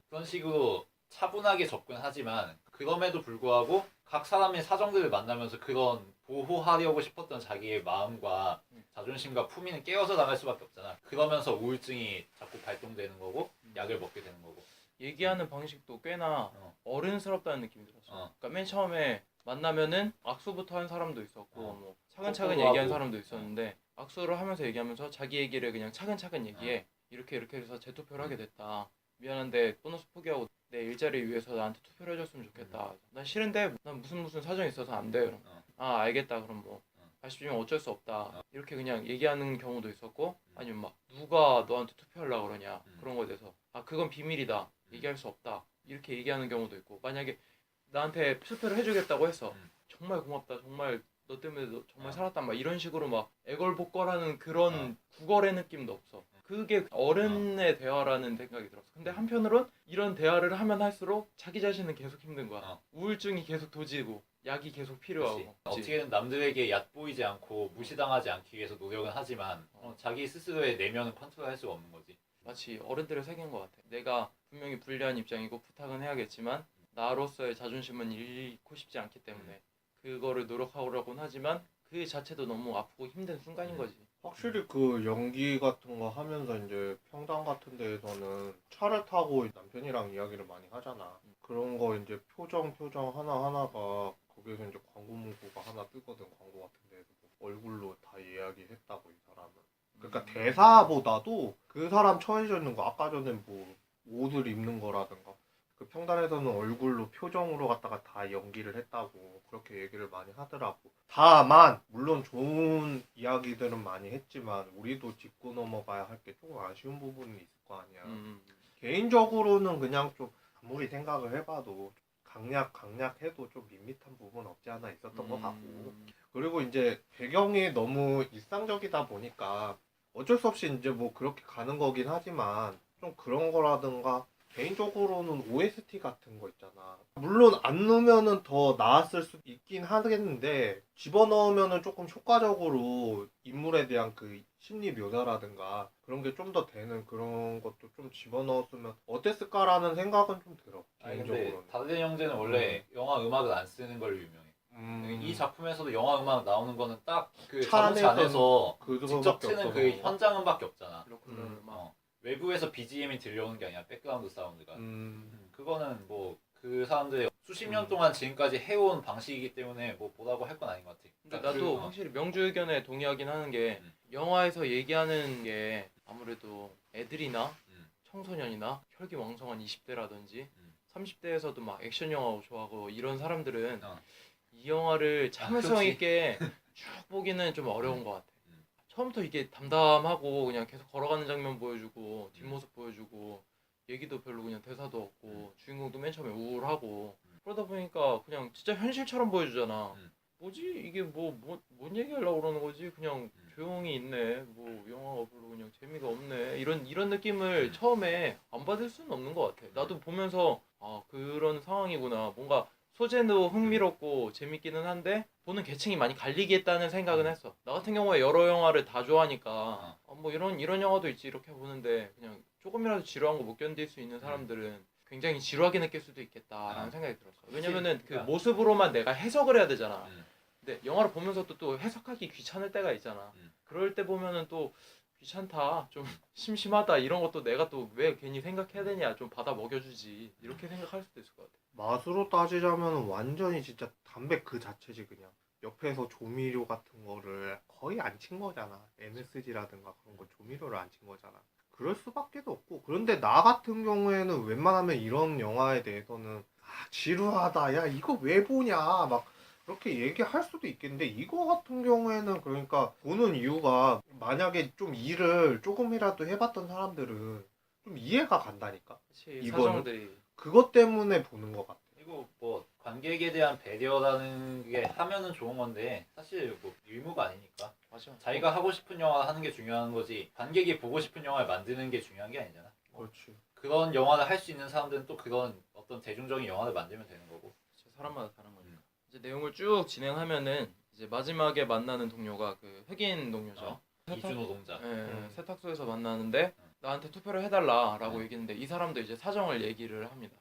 그런 식으로 차분하게 접근하지만 그럼에도 불구하고 각 사람의 사정들을 만나면서 그런 보호하려고 싶었던 자기의 마음과 자존심과 품위는 깨어서 나갈 수밖에 없잖아. 그러면서 우울증이 자꾸 발동되는 거고 약을 먹게 되는 거고. 얘기하는 방식도 꽤나 어른스럽다는 느낌이 들었어. 그러니까 맨 처음에 만나면은 악수부터 한 사람도 있었고 뭐 차근차근 뽀뽀도 얘기한 하고. 사람도 있었는데 악수를 하면서 얘기하면서 자기 얘기를 그냥 차근차근 얘기해. 이렇게 해서 재투표를 하게 됐다. 미안한데 보너스 포기하고 내 일자리 위해서 나한테 투표를 해줬으면 좋겠다. 난 싫은데 난 무슨 사정이 있어서 안 돼. 그럼 아 알겠다. 그럼 뭐 아쉽지만 어쩔 수 없다. 이렇게 그냥 얘기하는 경우도 있었고 아니면 막 누가 너한테 투표하려고 그러냐 그런 거에 대해서 아 그건 비밀이다. 얘기할 수 없다. 이렇게 얘기하는 경우도 있고 만약에 나한테 투표를 해주겠다고 했어. 정말 고맙다. 정말 너 때문에 너 정말 살았다. 막 이런 식으로 막 애걸복걸하는 그런 구걸의 느낌도 없어. 그게 어른의 대화라는 생각이 들었어. 근데 한편으론 이런 대화를 하면 할수록 자기 자신은 계속 힘든 거야. 우울증이 계속 도지고 약이 계속 필요하고. 그치. 어떻게든 남들에게 얕보이지 않고 무시당하지 않기 위해서 노력은 하지만 자기 스스로의 내면은 컨트롤할 수가 없는 거지. 마치 어른들의 세계인 것 같아. 내가 분명히 불리한 입장이고 부탁은 해야겠지만 나로서의 자존심은 잃고 싶지 않기 때문에 그거를 노력하려고는 하지만 그 자체도 너무 아프고 힘든 순간인 거지. 확실히 그 연기 같은 거 하면서 이제 평당 같은 데에서는 차를 타고 남편이랑 이야기를 많이 하잖아. 그런 거 이제 표정 하나하나가 거기서 이제 광고 문구가 하나 뜨거든. 광고 같은 데에서 얼굴로 다 이야기했다고 이 사람은. 그러니까 대사보다도 그 사람 처해져 있는 거 아까 전에 뭐 옷을 입는 거라든가 그 평단에서는 얼굴로 표정으로 갖다가 다 연기를 했다고 그렇게 얘기를 많이 하더라고. 다만 물론 좋은 이야기들은 많이 했지만 우리도 짚고 넘어가야 할 게 조금 아쉬운 부분이 있을 거 아니야. 개인적으로는 그냥 좀 아무리 생각을 해봐도 강약해도 좀 밋밋한 부분 없지 않아 있었던 것 같고, 그리고 이제 배경이 너무 일상적이다 보니까 어쩔 수 없이 이제 뭐 그렇게 가는 거긴 하지만 좀 그런 거라든가 개인적으로는 OST 같은 거 있잖아. 물론 안 넣으면은 더 나았을 수 있긴 하겠는데 집어넣으면은 조금 효과적으로 인물에 대한 그 심리 묘사라든가 그런 게 좀 더 되는 그런 것도 좀 집어넣었으면 어땠을까라는 생각은 좀 들어. 아니 근데 개인적으로는. 다른 형제는 원래 영화 음악을 안 쓰는 걸로 유명해. 이 작품에서도 영화 음악 나오는 거는 딱 그 차 자동차 안에서 그거밖에 직접 트는 그 없어서. 현장 음밖에 없잖아. 그렇구나. 외부에서 BGM이 들려오는 게 아니라 백그라운드 사운드가. 그거는 뭐 그 사람들이 수십 년 동안 지금까지 해온 방식이기 때문에 뭐 뭐라고 할 건 아닌 것 같아. 근데 나도 확실히 명주 의견에 동의하긴 하는 게 영화에서 얘기하는 게 아무래도 애들이나 청소년이나 혈기왕성한 20대라든지 30대에서도 막 액션 영화 좋아하고 이런 사람들은 이 영화를 참을성 그렇지. 있게 쭉 보기는 좀 어려운 것 같아. 처음부터 이게 담담하고 그냥 계속 걸어가는 장면 보여주고 뒷모습 보여주고 얘기도 별로 그냥 대사도 없고 주인공도 맨 처음에 우울하고 그러다 보니까 그냥 진짜 현실처럼 보여주잖아. 뭐지 이게 뭔 얘기하려고 그러는 거지? 그냥 조용히 있네. 뭐 영화가 별로 그냥 재미가 없네. 이런 느낌을 처음에 안 받을 수는 없는 것 같아. 나도 보면서 아 그런 상황이구나. 뭔가 소재도 흥미롭고 재밌기는 한데 보는 계층이 많이 갈리겠다는 생각은 했어. 나 같은 경우에 여러 영화를 다 좋아하니까 뭐 이런 영화도 있지 이렇게 보는데 그냥 조금이라도 지루한 거 못 견딜 수 있는 사람들은 굉장히 지루하게 느낄 수도 있겠다라는 생각이 들었어. 왜냐면은 그 모습으로만 내가 해석을 해야 되잖아. 근데 영화를 보면서 또 해석하기 귀찮을 때가 있잖아. 그럴 때 보면은 또 귀찮다, 좀 심심하다 이런 것도 내가 또 왜 괜히 생각해야 되냐, 좀 받아 먹여주지 이렇게 생각할 수도 있을 것 같아. 맛으로 따지자면 완전히 진짜 담배 그 자체지 그냥. 옆에서 조미료 같은 거를 거의 안 친 거잖아. MSG라든가 그런 거 조미료를 안 친 거잖아. 그럴 수밖에 없고. 그런데 나 같은 경우에는 웬만하면 이런 영화에 대해서는 지루하다. 야 이거 왜 보냐. 막 그렇게 얘기할 수도 있겠는데 이거 같은 경우에는 그러니까 보는 이유가 만약에 좀 일을 조금이라도 해봤던 사람들은 좀 이해가 간다니까. 그치, 이거는? 사정들이. 그것 때문에 보는 것 같아. 그리고 뭐 관객에 대한 배려라는 게 하면은 좋은 건데 사실 뭐 의무가 아니니까. 맞아. 자기가 하고 싶은 영화 하는 게 중요한 거지 관객이 보고 싶은 영화를 만드는 게 중요한 게 아니잖아. 그렇지. 그런 영화를 할 수 있는 사람들은 또 그런 어떤 대중적인 영화를 만들면 되는 거고. 진짜 사람마다 다른 거니까. 이제 내용을 쭉 진행하면은 이제 마지막에 만나는 동료가 그 흑인 동료죠. 이준호 동자. 예, 세탁소에서 만나는데 나한테 투표를 해달라라고 음. 얘기했는데 이 사람도 이제 사정을 얘기를 합니다.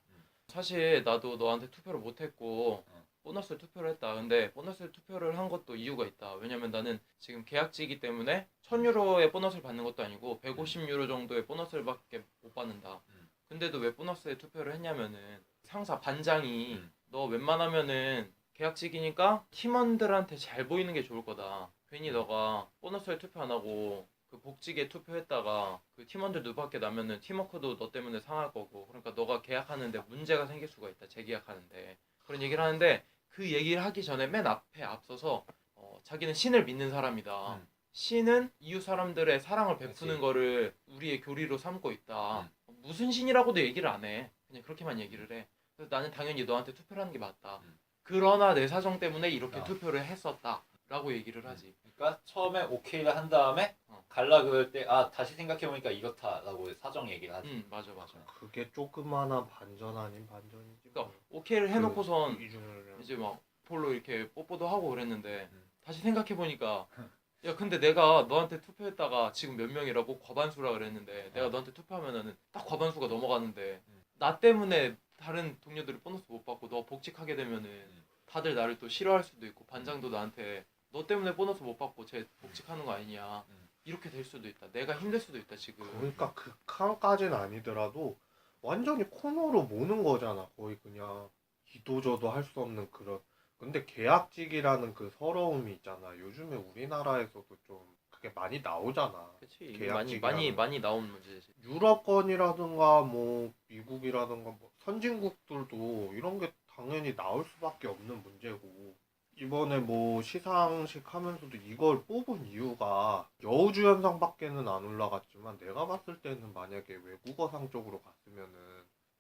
사실 나도 너한테 투표를 못했고 보너스 투표를 했다. 근데 보너스 투표를 한 것도 이유가 있다. 왜냐면 나는 지금 계약직이기 때문에 1000유로의 보너스를 받는 것도 아니고 150유로 정도의 보너스밖에 못 받는다. 근데도 왜 보너스에 투표를 했냐면은 상사 반장이 너 웬만하면은 계약직이니까 팀원들한테 잘 보이는 게 좋을 거다. 괜히 너가 보너스에 투표 안 하고 그 복직에 투표했다가 그 팀원들 누밖에 나면은 팀워크도 너 때문에 상할 거고 그러니까 너가 계약하는데 문제가 생길 수가 있다. 재계약하는데 그런 얘기를 하는데 그 얘기를 하기 전에 맨 앞에 앞서서 자기는 신을 믿는 사람이다. 신은 이웃 사람들의 사랑을 베푸는 그치. 거를 우리의 교리로 삼고 있다. 무슨 신이라고도 얘기를 안 해. 그냥 그렇게만 얘기를 해. 그래서 나는 당연히 너한테 투표를 하는 게 맞다. 그러나 내 사정 때문에 이렇게 투표를 했었다. 라고 얘기를 하지. 그러니까 처음에 오케이를 한 다음에 갈라 그럴 때 다시 생각해보니까 이렇다라고 사정 얘기를 하지. 맞아. 그게 조그마한 반전 아닌 반전이지. 그러니까 오케이를 해놓고선 이중을 이제 막 폴로 이렇게 뽀뽀도 하고 그랬는데 다시 생각해보니까 야 근데 내가 너한테 투표했다가 지금 몇 명이라고 과반수라 그랬는데 내가 너한테 투표하면은 딱 과반수가 넘어가는데 나 때문에 다른 동료들이 보너스 못 받고 너 복직하게 되면은 다들 나를 또 싫어할 수도 있고 반장도 나한테 너 때문에 보너스 못 받고 쟤 복직하는 거 아니냐 이렇게 될 수도 있다. 내가 힘들 수도 있다 지금. 그러니까 극한까지는 아니더라도 완전히 코너로 모는 거잖아. 거의 그냥 이도저도 할 수 없는 그런. 근데 계약직이라는 그 서러움이 있잖아. 요즘에 우리나라에서도 좀 그게 많이 나오잖아. 그치 이게 계약직이라는 많이 나온 문제지. 유럽권이라든가 뭐 미국이라든가 뭐 선진국들도 이런 게 당연히 나올 수밖에 없는 문제고 이번에 뭐 시상식 하면서도 이걸 뽑은 이유가 여우주연상밖에는 안 올라갔지만 내가 봤을 때는 만약에 외국어상 쪽으로 갔으면은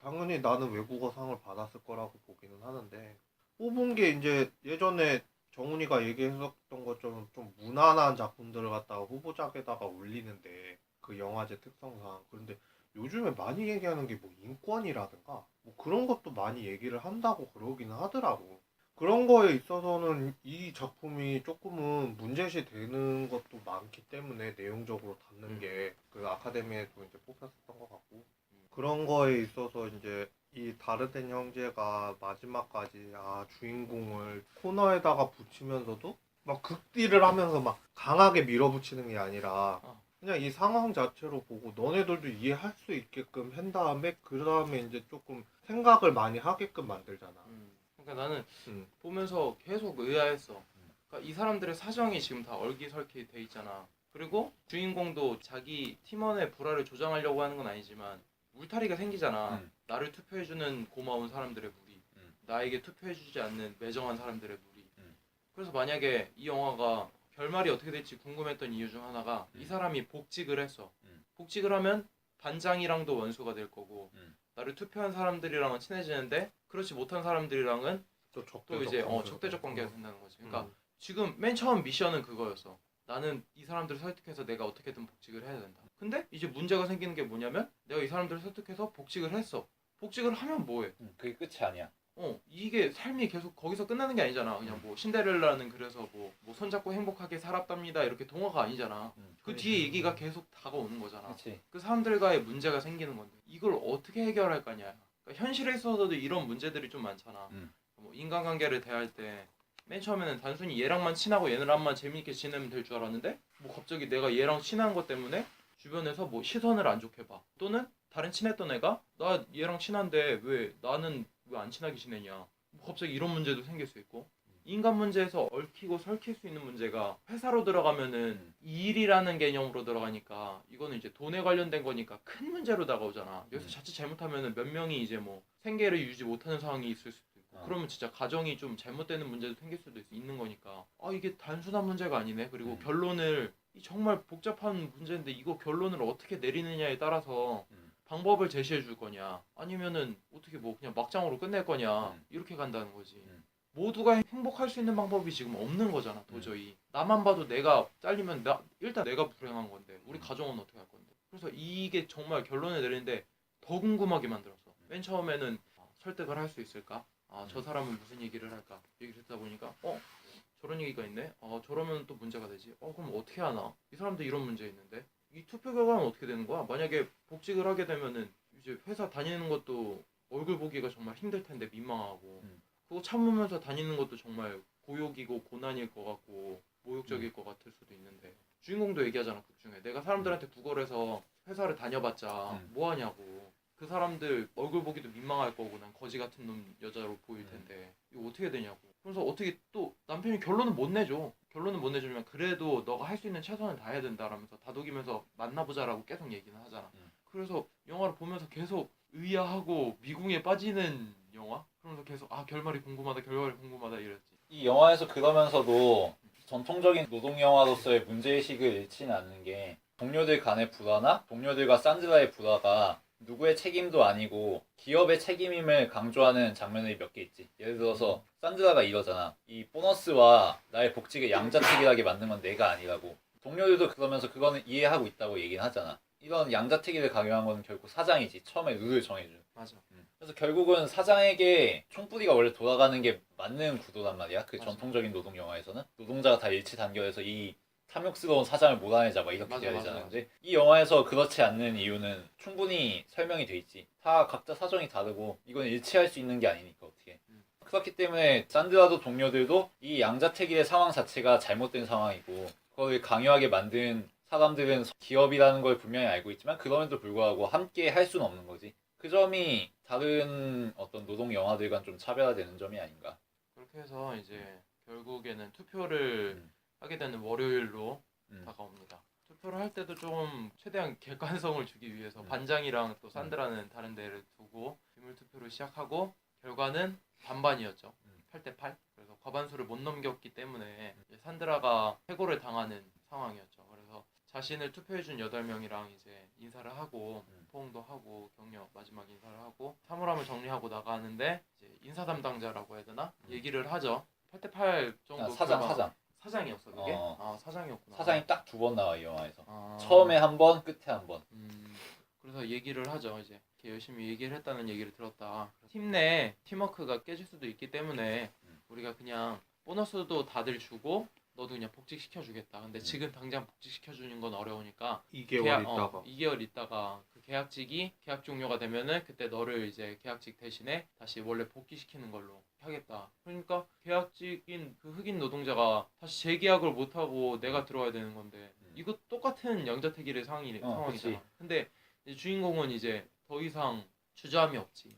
당연히 나는 외국어상을 받았을 거라고 보기는 하는데 뽑은 게 이제 예전에 정훈이가 얘기했었던 것처럼 좀 무난한 작품들을 갖다가 후보작에다가 올리는데 그 영화제 특성상 그런데 요즘에 많이 얘기하는 게 뭐 인권이라든가 뭐 그런 것도 많이 얘기를 한다고 그러기는 하더라고. 그런 거에 있어서는 이 작품이 조금은 문제시 되는 것도 많기 때문에 내용적으로 담는 게 그 아카데미에도 이제 뽑혔었던 것 같고 그런 거에 있어서 이제 이 다르덴 형제가 마지막까지 주인공을 코너에다가 붙이면서도 막 극딜을 하면서 막 강하게 밀어붙이는 게 아니라 그냥 이 상황 자체로 보고 너네들도 이해할 수 있게끔 한 다음에 그 다음에 이제 조금 생각을 많이 하게끔 만들잖아. 그러니까 나는 음. 보면서 계속 의아했어. 그러니까 이 사람들의 사정이 지금 다 얼기설키 돼 있잖아. 그리고 주인공도 자기 팀원의 불화를 조장하려고 하는 건 아니지만 울타리가 생기잖아. 나를 투표해주는 고마운 사람들의 무리, 나에게 투표해주지 않는 매정한 사람들의 무리. 그래서 만약에 이 영화가 결말이 어떻게 될지 궁금했던 이유 중 하나가 이 사람이 복직을 했어. 복직을 하면 반장이랑도 원수가 될 거고 나를 투표한 사람들이랑은 친해지는데 그렇지 못한 사람들이랑은 또 이제 적대적 관계가 된다는 거지. 그러니까 지금 맨 처음 미션은 그거였어. 나는 이 사람들을 설득해서 내가 어떻게든 복직을 해야 된다. 근데 이제 문제가 생기는 게 뭐냐면 내가 이 사람들을 설득해서 복직을 했어. 복직을 하면 뭐해? 그게 끝이 아니야. 이게 삶이 계속 거기서 끝나는 게 아니잖아. 그냥 뭐 신데렐라는 그래서 뭐 손잡고 행복하게 살았답니다 이렇게 동화가 아니잖아. 그 뒤에 얘기가 계속 다가오는 거잖아. 그치. 그 사람들과의 문제가 생기는 건데 이걸 어떻게 해결할 거냐. 그러니까 현실에 있어서도 이런 문제들이 좀 많잖아. 뭐 인간관계를 대할 때 맨 처음에는 단순히 얘랑만 친하고 얘네랑만 재미있게 지내면 될 줄 알았는데 뭐 갑자기 내가 얘랑 친한 것 때문에 주변에서 뭐 시선을 안 좋게 봐. 또는 다른 친했던 애가 나 얘랑 친한데 왜 나는 왜 안 친하게 지내냐. 뭐 갑자기 이런 문제도 생길 수 있고 인간 문제에서 얽히고 설킬 수 있는 문제가 회사로 들어가면은 일이라는 개념으로 들어가니까 이거는 이제 돈에 관련된 거니까 큰 문제로 다가오잖아. 여기서 자칫 잘못하면은 몇 명이 이제 뭐 생계를 유지 못하는 상황이 있을 수도 있고 그러면 진짜 가정이 좀 잘못되는 문제도 생길 수도 있는 거니까 이게 단순한 문제가 아니네. 그리고 결론을 정말 복잡한 문제인데 이거 결론을 어떻게 내리느냐에 따라서 방법을 제시해 줄 거냐 아니면은 어떻게 뭐 그냥 막장으로 끝낼 거냐 이렇게 간다는 거지. 모두가 행복할 수 있는 방법이 지금 없는 거잖아 도저히. 나만 봐도 내가 잘리면 일단 내가 불행한 건데 우리 가정은 어떻게 할 건데. 그래서 이게 정말 결론을 내리는데 더 궁금하게 만들었어. 맨 처음에는 설득을 할 수 있을까? 저 사람은 무슨 얘기를 할까? 얘기를 듣다 보니까 저런 얘기가 있네? 저러면 또 문제가 되지. 그럼 어떻게 하나? 이 사람도 이런 문제 있는데 이 투표 결과는 어떻게 되는 거야? 만약에 복직을 하게 되면은 이제 회사 다니는 것도 얼굴 보기가 정말 힘들 텐데 민망하고 그거 참으면서 다니는 것도 정말 고욕이고 고난일 것 같고 모욕적일 것 같을 수도 있는데 주인공도 얘기하잖아 극 중에 내가 사람들한테 구걸해서 회사를 다녀봤자 뭐 하냐고 그 사람들 얼굴 보기도 민망할 거고 난 거지 같은 놈 여자로 보일 텐데 이거 어떻게 되냐고. 그래서 어떻게 또 남편이 결론은 못 내줘. 결론은 못 내주면 그래도 너가 할 수 있는 최선을 다해야 된다라면서 다독이면서 만나보자라고 계속 얘기는 하잖아. 그래서 영화를 보면서 계속 의아하고 미궁에 빠지는 영화? 그러면서 계속 결말이 궁금하다 이랬지. 이 영화에서 그러면서도 전통적인 노동 영화로서의 문제의식을 잃지는 않는 게 동료들 간의 불화나 동료들과 산드라의 불화가 누구의 책임도 아니고 기업의 책임임을 강조하는 장면이 몇 개 있지. 예를 들어서 산드라가 이러잖아. 이 보너스와 나의 복직을 양자택일하게 만든 건 내가 아니라고. 동료들도 그러면서 그거는 이해하고 있다고 얘기는 하잖아. 이런 양자택일을 강요한 건 결국 사장이지. 처음에 룰을 정해준. 맞아. 그래서 결국은 사장에게 총뿌리가 원래 돌아가는 게 맞는 구도란 말이야. 그 맞아. 전통적인 노동 영화에서는 노동자가 다 일치 단결해서 이 탐욕스러운 사장을 몰아내자 막 이렇게 돼야 되잖아. 근데 이 영화에서 그렇지 않는 이유는 충분히 설명이 돼 있지. 다 각자 사정이 다르고 이건 일치할 수 있는 게 아니니까 어떻게. 그렇기 때문에 산드라도 동료들도 이 양자택일의 상황 자체가 잘못된 상황이고 그걸 강요하게 만든 사람들은 기업이라는 걸 분명히 알고 있지만 그럼에도 불구하고 함께 할 수는 없는 거지. 그 점이 다른 어떤 노동 영화들과는 좀 차별화되는 점이 아닌가. 그렇게 해서 이제 결국에는 투표를 하게 되는 월요일로 다가옵니다. 투표를 할 때도 좀 최대한 객관성을 주기 위해서 음. 반장이랑 또 산드라는 다른 데를 두고 비밀 투표를 시작하고 결과는 반반이었죠. 8대 8. 그래서 과반수를 못 넘겼기 때문에 이제 산드라가 해고를 당하는 상황이었죠. 그래서 자신을 투표해준 8명이랑 이제 인사를 하고 포옹도 하고 격려 마지막 인사를 하고 사물함을 정리하고 나가는데 이제 인사 담당자라고 해야 되나? 얘기를 하죠. 8대 8 정도 사장이었어 그게? 사장이었구나. 사장이 딱 2번 나와 이 영화에서. 아. 처음에 한 번, 끝에 한 번. 그래서 얘기를 하죠. 이제 이렇게 열심히 얘기를 했다는 얘기를 들었다. 팀 내 팀워크가 깨질 수도 있기 때문에 우리가 그냥 보너스도 다들 주고 너도 그냥 복직시켜주겠다. 근데 지금 당장 복직시켜주는 건 어려우니까 2개월 있다가 2개월 있다가 그 계약직이 계약 종료가 되면은 그때 너를 이제 계약직 대신에 다시 원래 복귀시키는 걸로 하겠다. 그러니까 계약직인 그 흑인 노동자가 다시 재계약을 못하고 내가 들어와야 되는 건데 이거 똑같은 양자택일의 상황이잖아. 그치. 근데 이제 주인공은 이제 더 이상 주저함이 없지.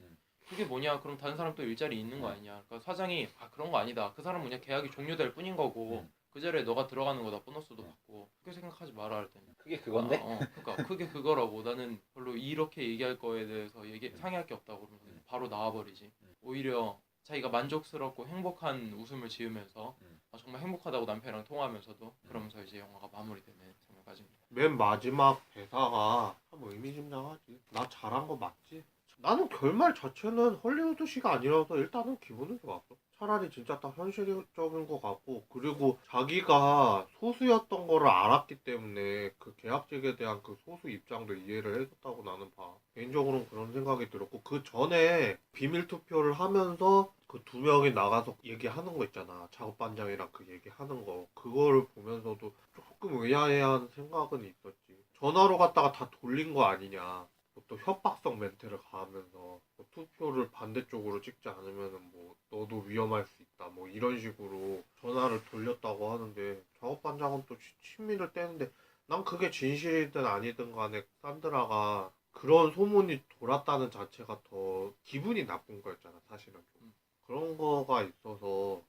그게 뭐냐? 그럼 다른 사람 또 일자리 있는 거 아니냐? 그러니까 사장이 그런 거 아니다. 그 사람은 그냥 계약이 종료될 뿐인 거고 그 자리에 너가 들어가는 거다. 보너스도 받고 그렇게 생각하지 마라 할 때는. 그게 그건데? 그러니까 그게 그거라고. 나는 별로 이렇게 얘기할 거에 대해서 상의할 게 없다고 그러면서 바로 나와버리지. 오히려 자기가 만족스럽고 행복한 웃음을 지으면서 정말 행복하다고 남편이랑 통화하면서도 그러면서 이제 영화가 마무리되는 장면까지입니다. 맨 마지막 대사가 참 의미심장하지. 나 잘한 거 맞지? 나는 결말 자체는 헐리우드시가 아니라서 일단은 기분은 좋았어. 차라리 진짜 딱 현실적인 것 같고, 그리고 자기가 소수였던 거를 알았기 때문에 그 계약직에 대한 그 소수 입장도 이해를 해줬다고 나는 봐. 개인적으로는 그런 생각이 들었고, 그 전에 비밀 투표를 하면서 그 2명이 나가서 얘기하는 거 있잖아. 작업반장이랑 그 얘기하는 거. 그거를 보면서도 조금 의아해하는 생각은 있었지. 전화로 갔다가 다 돌린 거 아니냐. 또 협박성 멘트를 가하면서 뭐 투표를 반대쪽으로 찍지 않으면은 뭐 너도 위험할 수 있다 뭐 이런 식으로 전화를 돌렸다고 하는데 작업반장은 또 친미를 떼는데 난 그게 진실이든 아니든 간에 산드라가 그런 소문이 돌았다는 자체가 더 기분이 나쁜 거였잖아 사실은. 좀 그런 거가 있어서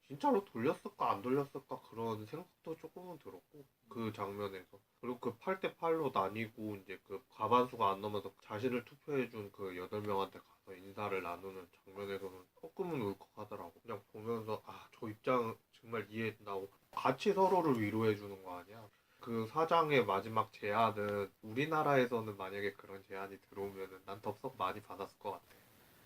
진짜로 돌렸을까 안 돌렸을까 그런 생각도 조금은 들었고 그 장면에서. 그리고 그 8대 8로 나뉘고 이제 그 과반수가 안 넘어서 자신을 투표해준 그 8명한테 가서 인사를 나누는 장면에서는 조금은 울컥하더라고. 그냥 보면서 저 입장 정말 이해된다고. 같이 서로를 위로해주는 거 아니야. 그 사장의 마지막 제안은 우리나라에서는 만약에 그런 제안이 들어오면은 난 덥석 많이 받았을 것 같아.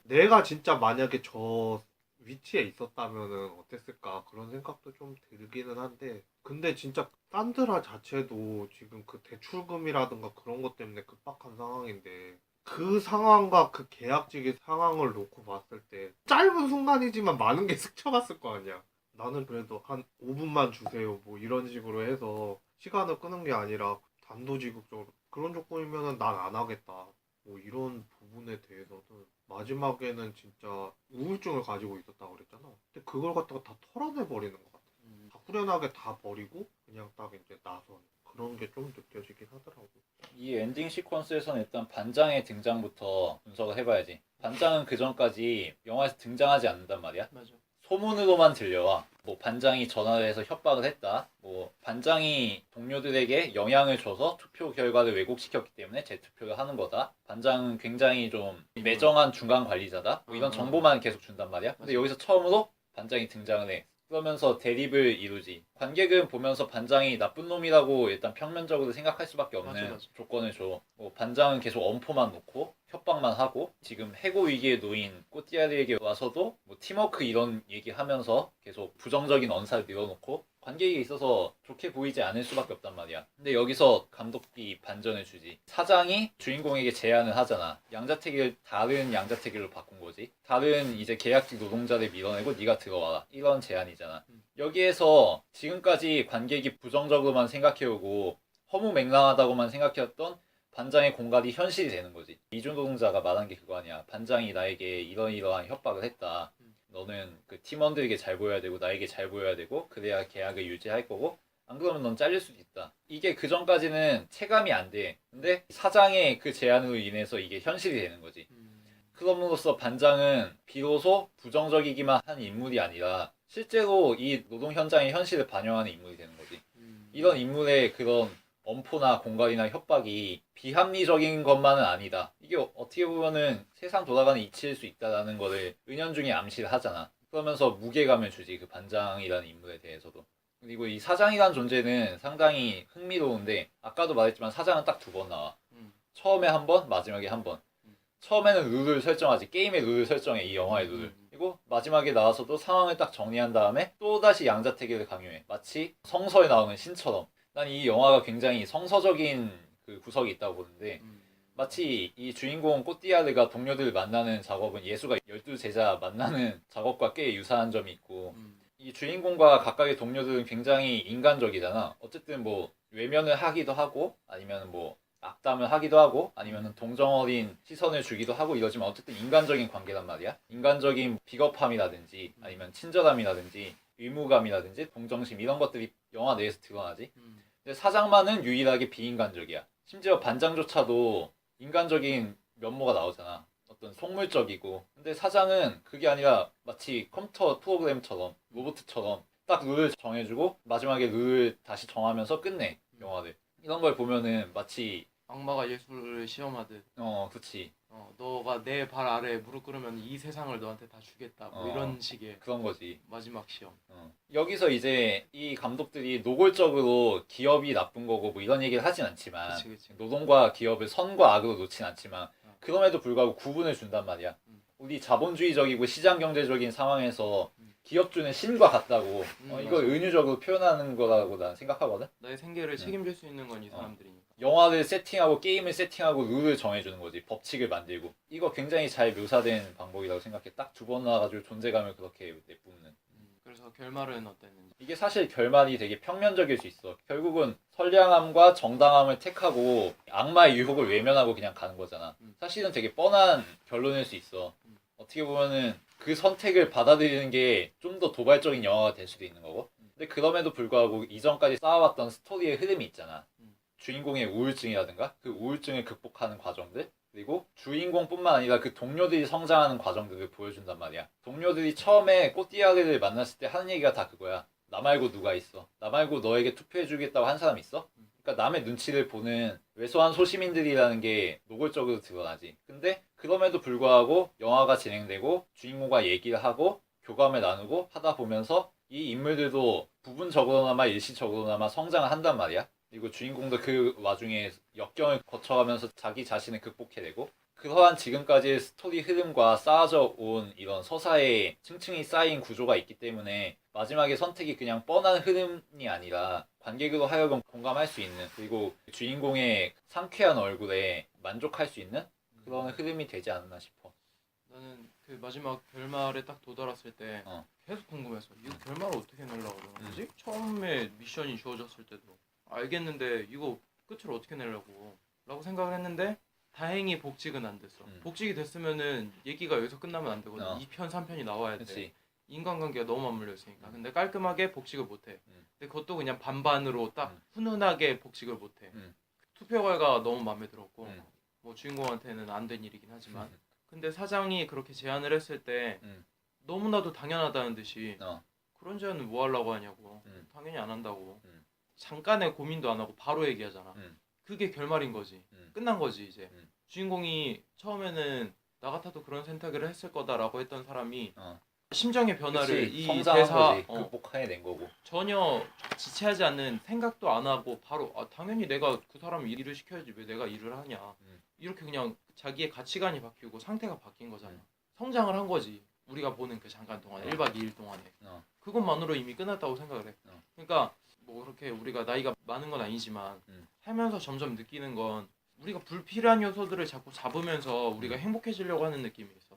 내가 진짜 만약에 저 위치에 있었다면은 어땠을까 그런 생각도 좀 들기는 한데, 근데 진짜 산드라 자체도 지금 그 대출금이라든가 그런 것 때문에 급박한 상황인데 그 상황과 그 계약직의 상황을 놓고 봤을 때 짧은 순간이지만 많은 게 스쳐갔을 거 아니야. 나는 그래도 한 5분만 주세요 뭐 이런 식으로 해서 시간을 끄는 게 아니라 단도직입적으로 그런 조건이면은 난 안 하겠다 뭐 이런 부분에 대해서는 마지막에는 진짜 우울증을 가지고 있었다고 그랬잖아. 근데 그걸 갖다가 다 털어내 버리는 것 같아. 다 후련하게 다 버리고 그냥 딱 이제 나선 그런 게 좀 느껴지긴 하더라고. 이 엔딩 시퀀스에서는 일단 반장의 등장부터 분석을 해봐야지. 반장은 그 전까지 영화에서 등장하지 않는단 말이야. 맞아. 소문으로만 들려와. 뭐 반장이 전화를 해서 협박을 했다. 뭐 반장이 동료들에게 영향을 줘서 투표 결과를 왜곡시켰기 때문에 재투표를 하는 거다. 반장은 굉장히 좀 매정한 중간 관리자다. 뭐 이런 정보만 계속 준단 말이야. 근데 여기서 처음으로 반장이 등장을 해. 그러면서 대립을 이루지. 관객은 보면서 반장이 나쁜 놈이라고 일단 평면적으로 생각할 수밖에 없는 맞아. 조건을 줘. 뭐 반장은 계속 엄포만 놓고 협박만 하고 지금 해고 위기에 놓인 꼬띠아르에게 와서도 뭐 팀워크 이런 얘기하면서 계속 부정적인 언사를 밀어놓고 관객에 있어서 좋게 보이지 않을 수밖에 없단 말이야. 근데 여기서 감독이 반전을 주지. 사장이 주인공에게 제안을 하잖아. 양자택일 다른 양자택일로 바꾼 거지. 다른 이제 계약직 노동자를 밀어내고 네가 들어와라. 이런 제안이잖아. 여기에서 지금까지 관객이 부정적으로만 생각해오고 허무맹랑하다고만 생각해왔던 반장의 공갈이 현실이 되는 거지. 이준 노동자가 말한 게 그거 아니야. 반장이 나에게 이러이러한 협박을 했다. 너는 그 팀원들에게 잘 보여야 되고 나에게 잘 보여야 되고 그래야 계약을 유지할 거고 안 그러면 넌 잘릴 수도 있다. 이게 그 전까지는 체감이 안 돼. 근데 사장의 그 제안으로 인해서 이게 현실이 되는 거지. 그럼으로써 반장은 비로소 부정적이기만 한 인물이 아니라 실제로 이 노동 현장의 현실을 반영하는 인물이 되는 거지. 이런 인물의 그런 엄포나 공갈이나 협박이 비합리적인 것만은 아니다. 이게 어떻게 보면은 세상 돌아가는 이치일 수 있다라는 거를 은연중에 암시를 하잖아. 그러면서 무게감을 주지, 그 반장이라는 인물에 대해서도. 그리고 이 사장이라는 존재는 상당히 흥미로운데, 아까도 말했지만 사장은 딱 2번 나와. 처음에 한 번, 마지막에 한 번. 처음에는 룰을 설정하지, 게임의 룰을 설정해, 이 영화의 룰을. 그리고 마지막에 나와서도 상황을 딱 정리한 다음에 또다시 양자택일을 강요해. 마치 성서에 나오는 신처럼. 난 이 영화가 굉장히 성서적인 그 구석이 있다고 보는데, 마치 이 주인공 꼬띠아르가 동료들을 만나는 작업은 예수가 12제자 만나는 작업과 꽤 유사한 점이 있고, 이 주인공과 각각의 동료들은 굉장히 인간적이잖아. 어쨌든 뭐 외면을 하기도 하고, 아니면 뭐 악담을 하기도 하고, 아니면 동정어린 시선을 주기도 하고 이러지만 어쨌든 인간적인 관계란 말이야. 인간적인 비겁함이라든지 아니면 친절함이라든지 의무감이라든지 동정심, 이런 것들이 영화 내에서 드러나지. 근데 사장만은 유일하게 비인간적이야. 심지어 반장조차도 인간적인 면모가 나오잖아. 어떤 속물적이고. 근데 사장은 그게 아니라 마치 컴퓨터 프로그램처럼, 로봇처럼 딱 룰을 정해주고 마지막에 룰을 다시 정하면서 끝내, 영화를. 이런 걸 보면은 마치 악마가 예수를 시험하듯 그치. 너가 내 발 아래에 무릎 꿇으면 이 세상을 너한테 다 주겠다, 뭐 이런 식의 그런 거지. 마지막 시험. 여기서 이제 이 감독들이 노골적으로 기업이 나쁜 거고 뭐 이런 얘기를 하진 않지만, 그치. 노동과 기업을 선과 악으로 놓진 않지만, 그럼에도 불구하고 구분을 준단 말이야. 우리 자본주의적이고 시장경제적인 상황에서 기업주는 신과 같다고 이걸 맞아. 은유적으로 표현하는 거라고 난 생각하거든. 나의 생계를 책임질 수 있는 건 이 사람들이니까. 영화를 세팅하고 게임을 세팅하고 룰을 정해주는 거지. 법칙을 만들고. 이거 굉장히 잘 묘사된 방법이라고 생각해. 딱 2번 나와가지고 존재감을 그렇게 내뿜는. 그래서 결말은 어땠는지. 이게 사실 결말이 되게 평면적일 수 있어. 결국은 선량함과 정당함을 택하고 악마의 유혹을 외면하고 그냥 가는 거잖아. 사실은 되게 뻔한 결론일 수 있어. 어떻게 보면은 그 선택을 받아들이는 게 좀 더 도발적인 영화가 될 수도 있는 거고. 근데 그럼에도 불구하고 이전까지 쌓아왔던 스토리의 흐름이 있잖아. 주인공의 우울증이라든가 그 우울증을 극복하는 과정들, 그리고 주인공뿐만 아니라 그 동료들이 성장하는 과정들을 보여준단 말이야. 동료들이 처음에 꼬띠아르를 만났을 때 하는 얘기가 다 그거야. 나 말고 누가 있어? 나 말고 너에게 투표해주겠다고 한 사람 있어? 그러니까 남의 눈치를 보는 왜소한 소시민들이라는 게 노골적으로 드러나지. 근데 그럼에도 불구하고 영화가 진행되고 주인공과 얘기를 하고 교감을 나누고 하다 보면서 이 인물들도 부분적으로나마 일시적으로나마 성장을 한단 말이야. 그리고 주인공도 그 와중에 역경을 거쳐가면서 자기 자신을 극복해내고, 그러한 지금까지의 스토리 흐름과 쌓아져 온 이런 서사에 층층이 쌓인 구조가 있기 때문에 마지막에 선택이 그냥 뻔한 흐름이 아니라 관객으로 하여금 공감할 수 있는, 그리고 주인공의 상쾌한 얼굴에 만족할 수 있는 그런 흐름이 되지 않았나 싶어. 나는 그 마지막 결말에 딱 도달했을 때 계속 궁금했어. 이거 결말을 어떻게 내려고 그러는 거지? 처음에 미션이 주어졌을 때도 알겠는데 이거 끝을 어떻게 내려고 라고 생각을 했는데, 다행히 복직은 안 됐어. 복직이 됐으면은 얘기가 여기서 끝나면 안 되거든. 2편 3편이 나와야 돼. 그치. 인간관계가 너무 맞물려 있으니까. 근데 깔끔하게 복직을 못해. 근데 그것도 그냥 반반으로 딱 훈훈하게 복직을 못해. 투표 결과가 너무 마음에 들었고 뭐 주인공한테는 안 된 일이긴 하지만 근데 사장이 그렇게 제안을 했을 때 너무나도 당연하다는 듯이 그런 제안은 뭐 하려고 하냐고. 당연히 안 한다고. 잠깐의 고민도 안 하고 바로 얘기하잖아. 그게 결말인 거지. 끝난 거지 이제. 주인공이 처음에는 나 같아도 그런 선택을 했을 거다라고 했던 사람이 심정의 변화를 그치. 이 성장한 대사 거지. 극복해낸 거고. 전혀 지체하지 않는, 생각도 안 하고 바로 당연히 내가 그 사람 일을 시켜야지 왜 내가 일을 하냐. 이렇게 그냥 자기의 가치관이 바뀌고 상태가 바뀐 거잖아. 성장을 한 거지. 우리가 보는 그 잠깐 동안에 1박 2일 동안에 그것만으로 이미 끝났다고 생각을 해. 그러니까 뭐 그렇게 우리가 나이가 많은 건 아니지만 살면서 점점 느끼는 건 우리가 불필요한 요소들을 자꾸 잡으면서 우리가 행복해지려고 하는 느낌이 있어.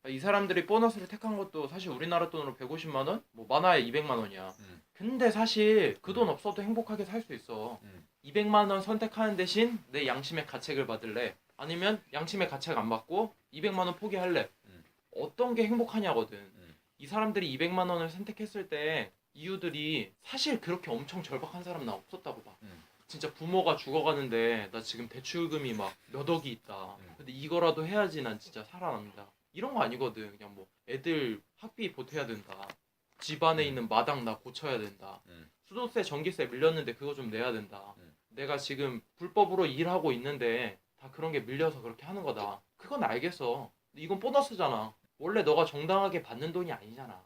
그러니까 이 사람들이 보너스를 택한 것도 사실 우리나라 돈으로 150만 원? 뭐 많아야 200만 원이야. 근데 사실 그 돈 없어도 행복하게 살 수 있어. 200만 원 선택하는 대신 내 양심의 가책을 받을래? 아니면 양심의 가책 안 받고 200만 원 포기할래? 어떤 게 행복하냐거든. 이 사람들이 200만 원을 선택했을 때 이유들이 사실 그렇게 엄청 절박한 사람은 나 없었다고 봐. 진짜 부모가 죽어가는데 나 지금 대출금이 막 몇 억이 있다. 근데 이거라도 해야지 난 진짜 살아남는다. 이런 거 아니거든. 그냥 뭐 애들 학비 보태야 된다. 집 안에 있는 마당 나 고쳐야 된다. 수도세, 전기세 밀렸는데 그거 좀 내야 된다. 음. 내가 지금 불법으로 일하고 있는데 다 그런 게 밀려서 그렇게 하는 거다. 그건 알겠어. 이건 보너스잖아. 원래 너가 정당하게 받는 돈이 아니잖아.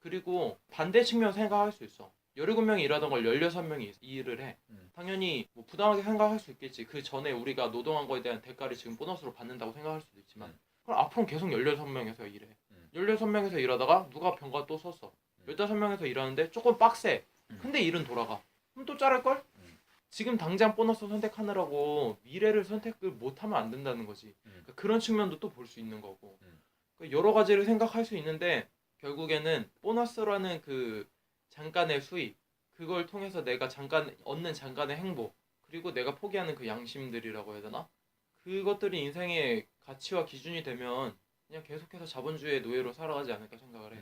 그리고 반대 측면 생각할 수 있어. 17명이 일하던 걸 16명이 일을 해. 당연히 뭐 부당하게 생각할 수 있겠지. 그 전에 우리가 노동한 거에 대한 대가를 지금 보너스로 받는다고 생각할 수도 있지만 그럼 앞으로는 계속 16명에서 일해. 16명에서 일하다가 누가 병가 또 썼어. 15명에서 일하는데 조금 빡세. 근데 일은 돌아가. 그럼 또 자를걸? 지금 당장 보너스 선택하느라고 미래를 선택을 못하면 안 된다는 거지. 그러니까 그런 측면도 또 볼 수 있는 거고. 그러니까 여러 가지를 생각할 수 있는데 결국에는 보너스라는 그 잠깐의 수입, 그걸 통해서 내가 잠깐 얻는 잠깐의 행복, 그리고 내가 포기하는 그 양심들이라고 해야 되나? 그것들이 인생의 가치와 기준이 되면 그냥 계속해서 자본주의의 노예로 살아가지 않을까 생각을 해.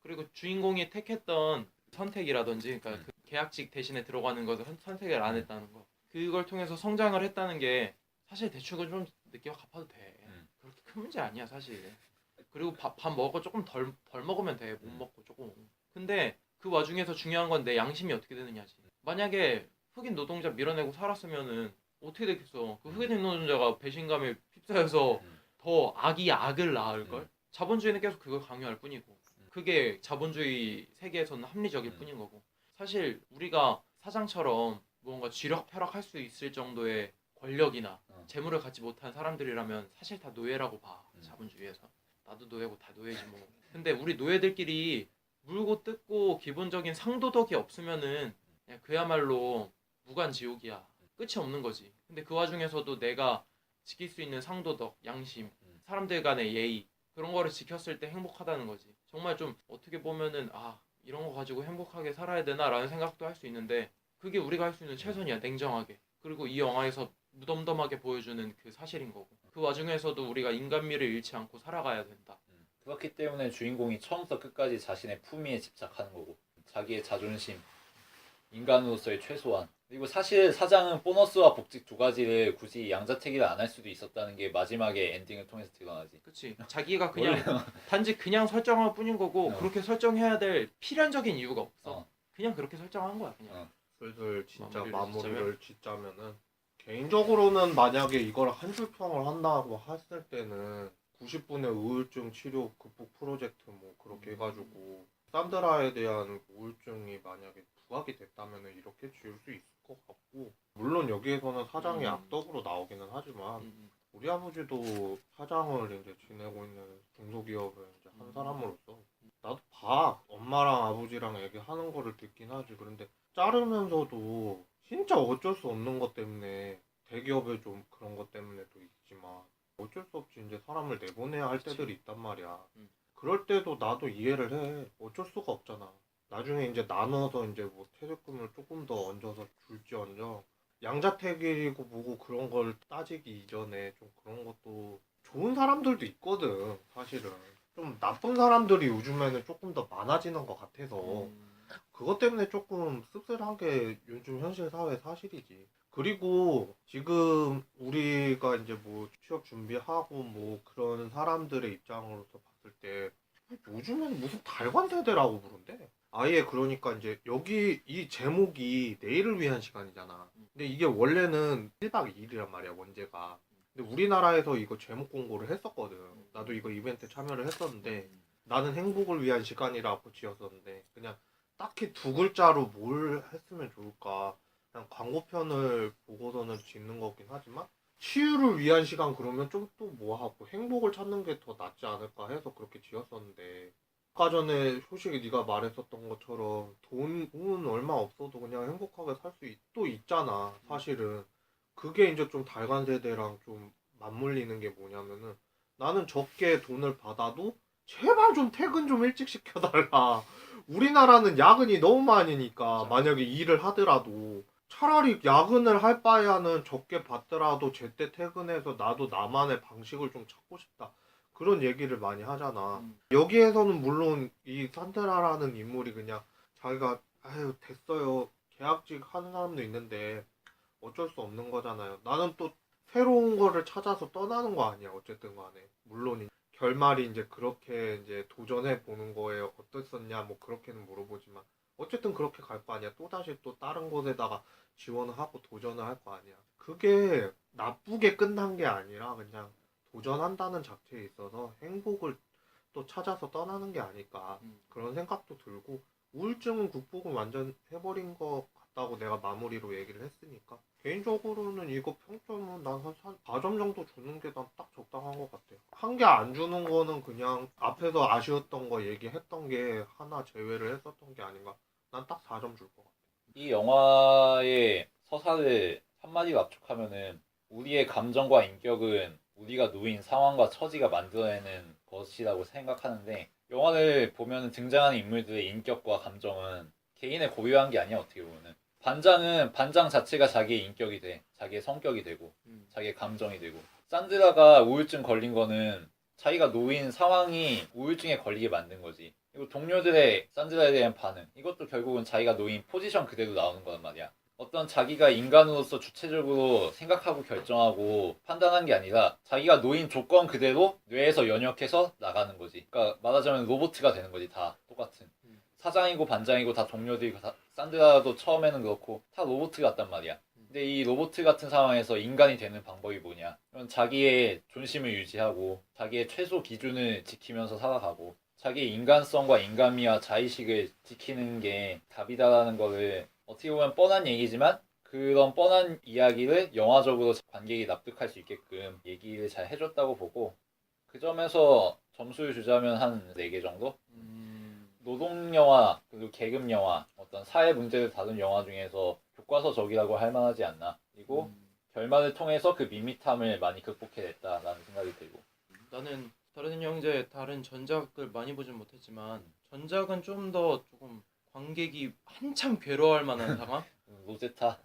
그리고 주인공이 택했던 선택이라든지, 그러니까 그 계약직 대신에 들어가는 것을 선택을 안 했다는 거, 그걸 통해서 성장을 했다는 게 사실 대출은 좀 늦게 갚아도 돼. 그렇게 큰 문제 아니야 사실. 그리고 밥 먹어 조금 덜 먹으면 돼. 못 먹고 조금. 근데 그 와중에서 중요한 건 내 양심이 어떻게 되느냐지. 만약에 흑인 노동자 밀어내고 살았으면은 어떻게 됐겠어. 그 흑인 노동자가 배신감에 휩싸여서 더 악이 악을 낳을걸. 자본주의는 계속 그걸 강요할 뿐이고, 그게 자본주의 세계에서는 합리적일 뿐인 거고. 사실 우리가 사장처럼 무언가 쥐락펴락할 수 있을 정도의 권력이나 재물을 갖지 못한 사람들이라면 사실 다 노예라고 봐. 자본주의에서. 나도 노예고 다 노예지 뭐. 근데 우리 노예들끼리 물고 뜯고 기본적인 상도덕이 없으면은 그냥 그야말로 무간지옥이야. 끝이 없는 거지. 근데 그 와중에서도 내가 지킬 수 있는 상도덕, 양심, 사람들 간의 예의, 그런 거를 지켰을 때 행복하다는 거지. 정말 좀 어떻게 보면은 이런 거 가지고 행복하게 살아야 되나라는 생각도 할 수 있는데, 그게 우리가 할 수 있는 최선이야. 냉정하게. 그리고 이 영화에서 무덤덤하게 보여주는 그 사실인 거고, 그 와중에서도 우리가 인간미를 잃지 않고 살아가야 된다. 그렇기 때문에 주인공이 처음부터 끝까지 자신의 품위에 집착하는 거고, 자기의 자존심, 인간으로서의 최소한. 그리고 사실 사장은 보너스와 복직 두 가지를 굳이 양자택일을 안 할 수도 있었다는 게 마지막에 엔딩을 통해서 드러나지. 그치. 자기가 그냥 단지 그냥 설정할 뿐인 거고, 그렇게 설정해야 될 필연적인 이유가 없어. 그냥 그렇게 설정한 거야 그냥. 슬슬 진짜 마무리를 마무리를 짓자면은, 개인적으로는 만약에 이걸 한 줄 평을 한다고 했을 때는 90분의 우울증 치료 극복 프로젝트 뭐 그렇게 해가지고 산드라에 대한 우울증이 만약에 부각이 됐다면 이렇게 지을 수 있을 것 같고, 물론 여기에서는 사장이 악덕으로 나오기는 하지만 우리 아버지도 사장을 이제 지내고 있는 중소기업의 이제 한 사람으로서 나도 봐. 엄마랑 아버지랑 얘기하는 거를 듣긴 하지. 그런데 자르면서도 진짜 어쩔 수 없는 것 때문에, 대기업의 좀 그런 것 때문에도 있지만 어쩔 수 없이 이제 사람을 내보내야 할 때들이 있단 말이야. 그럴 때도 나도 이해를 해. 어쩔 수가 없잖아. 나중에 이제 나눠서 이제 뭐 퇴직금을 조금 더 얹어서 줄지언정, 양자택일이고 뭐고 그런 걸 따지기 이전에 좀 그런 것도, 좋은 사람들도 있거든 사실은. 좀 나쁜 사람들이 요즘에는 조금 더 많아지는 것 같아서 그것 때문에 조금 씁쓸한 게 요즘 현실 사회 사실이지. 그리고 지금 우리가 이제 뭐 취업 준비하고 뭐 그런 사람들의 입장으로서 봤을 때 요즘에는 무슨 달관 세대라고 부른대. 아예 그러니까 이제 여기 이 제목이 내일을 위한 시간이잖아. 근데 이게 원래는 1박 2일이란 말이야 원제가. 근데 우리나라에서 이거 제목 공고를 했었거든. 나도 이거 이벤트 참여를 했었는데, 나는 행복을 위한 시간이라고 지었었는데 그냥 딱히 두 글자로 뭘 했으면 좋을까, 그냥 광고편을 보고서는 짓는 거긴 하지만 치유를 위한 시간 그러면 좀 또 뭐하고 행복을 찾는 게 더 낫지 않을까 해서 그렇게 지었었는데, 아까 전에 솔직히 네가 말했었던 것처럼 돈은 얼마 없어도 그냥 행복하게 살 수 또 있잖아 사실은. 그게 이제 좀 달관 세대랑 좀 맞물리는 게 뭐냐면은, 나는 적게 돈을 받아도 제발 좀 퇴근 좀 일찍 시켜달라. 우리나라는 야근이 너무 많으니까 만약에 일을 하더라도 차라리 야근을 할 바에는 적게 받더라도 제때 퇴근해서 나도 나만의 방식을 좀 찾고 싶다. 그런 얘기를 많이 하잖아. 여기에서는 물론 이 산드라라는 인물이 그냥 자기가 아유 됐어요 계약직 하는 사람도 있는데 어쩔 수 없는 거잖아요. 나는 또 새로운 거를 찾아서 떠나는 거 아니야 어쨌든 간에. 물론 결말이 이제 그렇게 이제 도전해 보는 거에 어땠었냐 뭐 그렇게는 물어보지만 어쨌든 그렇게 갈 거 아니야. 또다시 또 다른 곳에다가 지원을 하고 도전을 할 거 아니야. 그게 나쁘게 끝난 게 아니라 그냥 도전한다는 자체에 있어서 행복을 또 찾아서 떠나는 게 아닐까. 그런 생각도 들고 우울증은 극복을 완전 해버린 것 같다고 내가 마무리로 얘기를 했으니까 개인적으로는 이거 평점은 난 한 4점 정도 주는 게 난 딱 적당한 것 같아. 한 개 안 주는 거는 그냥 앞에서 아쉬웠던 거 얘기했던 게 하나 제외를 했었던 게 아닌가. 난 딱 4점 줄 것 같아. 이 영화의 서사를 한마디로 압축하면은 우리의 감정과 인격은 우리가 놓인 상황과 처지가 만들어내는 것이라고 생각하는데 영화를 보면 등장하는 인물들의 인격과 감정은 개인의 고유한 게 아니야 어떻게 보면은 반장은 반장 자체가 자기의 인격이 돼 자기의 성격이 되고 자기의 감정이 되고 산드라가 우울증 걸린 거는 자기가 놓인 상황이 우울증에 걸리게 만든 거지. 그리고 동료들의 산드라에 대한 반응 이것도 결국은 자기가 놓인 포지션 그대로 나오는 거란 말이야. 어떤 자기가 인간으로서 주체적으로 생각하고 결정하고 판단한 게 아니라 자기가 놓인 조건 그대로 뇌에서 연역해서 나가는 거지. 그러니까 말하자면 로보트가 되는 거지. 다 똑같은 사장이고 반장이고 다 동료들이고 다 산드라도 처음에는 그렇고 다 로보트 같단 말이야. 근데 이 로보트 같은 상황에서 인간이 되는 방법이 뭐냐? 그건 자기의 존심을 유지하고 자기의 최소 기준을 지키면서 살아가고 자기의 인간성과 인간미와 자의식을 지키는 게 답이다라는 거를 어떻게 보면 뻔한 얘기지만 그런 뻔한 이야기를 영화적으로 관객이 납득할 수 있게끔 얘기를 잘 해줬다고 보고 그 점에서 점수를 주자면 한 4개 정도? 노동 영화 그리고 계급 영화 어떤 사회 문제를 다룬 영화 중에서 교과서적이라고 할 만하지 않나. 그리고 결말을 통해서 그 밋밋함을 많이 극복해냈다라는 생각이 들고. 나는 다른 형제 다른 전작을 많이 보진 못했지만 전작은 좀 더 조금 관객이 한참 괴로워할 만한 상황? 로제타.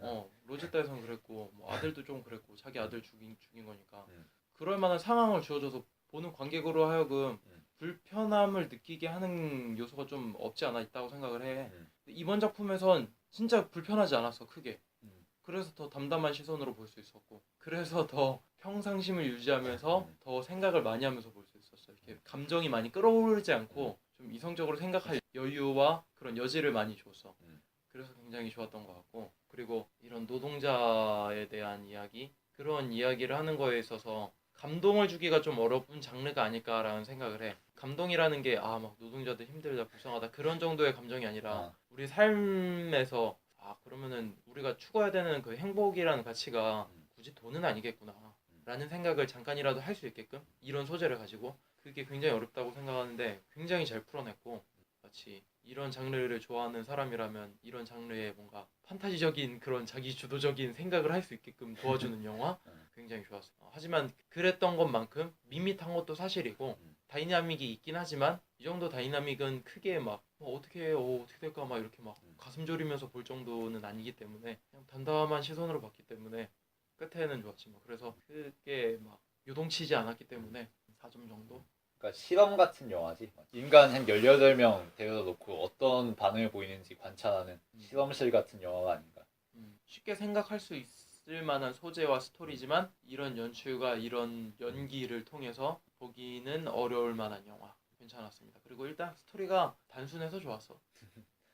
로제타에선 그랬고 뭐 아들도 좀 그랬고 자기 아들 죽인 거니까 그럴 만한 상황을 주어져서 보는 관객으로 하여금 불편함을 느끼게 하는 요소가 좀 없지 않아 있다고 생각을 해. 이번 작품에선 진짜 불편하지 않았어 크게. 그래서 더 담담한 시선으로 볼 수 있었고 그래서 더 평상심을 유지하면서 더 생각을 많이 하면서 볼 수 있었어. 이렇게 감정이 많이 끌어오르지 않고 좀 이성적으로 생각할 여유와 그런 여지를 많이 줬어. 그래서 굉장히 좋았던 것 같고 그리고 이런 노동자에 대한 이야기 그런 이야기를 하는 거에 있어서 감동을 주기가 좀 어려운 장르가 아닐까라는 생각을 해. 감동이라는 게 막 노동자들 힘들다 불쌍하다 그런 정도의 감정이 아니라 우리 삶에서 그러면은 우리가 추구해야 되는 그 행복이라는 가치가 굳이 돈은 아니겠구나 라는 생각을 잠깐이라도 할 수 있게끔 이런 소재를 가지고 그게 굉장히 어렵다고 생각하는데 굉장히 잘 풀어냈고 마치 이런 장르를 좋아하는 사람이라면 이런 장르의 뭔가 판타지적인 그런 자기 주도적인 생각을 할 수 있게끔 도와주는 영화 굉장히 좋았어요. 하지만 그랬던 것만큼 밋밋한 것도 사실이고 다이나믹이 있긴 하지만 이 정도 다이나믹은 크게 막 어떻게 해요 어떻게 될까 막 이렇게 막 가슴 졸이면서 볼 정도는 아니기 때문에 그냥 담담한 시선으로 봤기 때문에 끝에는 좋았지만 그래서 크게 막 요동치지 않았기 때문에 4점 정도. 그러니까 실험 같은 영화지. 인간 한 18명 데려다 놓고 어떤 반응을 보이는지 관찰하는 실험실 같은 영화가 아닌가. 쉽게 생각할 수 있을 만한 소재와 스토리지만 이런 연출과 이런 연기를 통해서 보기는 어려울 만한 영화. 괜찮았습니다. 그리고 일단 스토리가 단순해서 좋았어.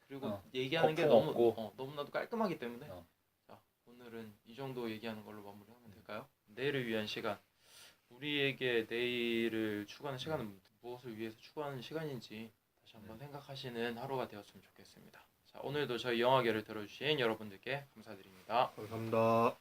그리고 얘기하는 게 너무나도 깔끔하기 때문에 자, 오늘은 이 정도 얘기하는 걸로 마무리하면 될까요? 내일을 위한 시간. 우리에게 내일을 추구하는 시간은 무엇을 위해서 추구하는 시간인지 다시 한번 생각하시는 하루가 되었으면 좋겠습니다. 자, 오늘도 저희 영화계를 들어주신 여러분들께 감사드립니다. 감사합니다.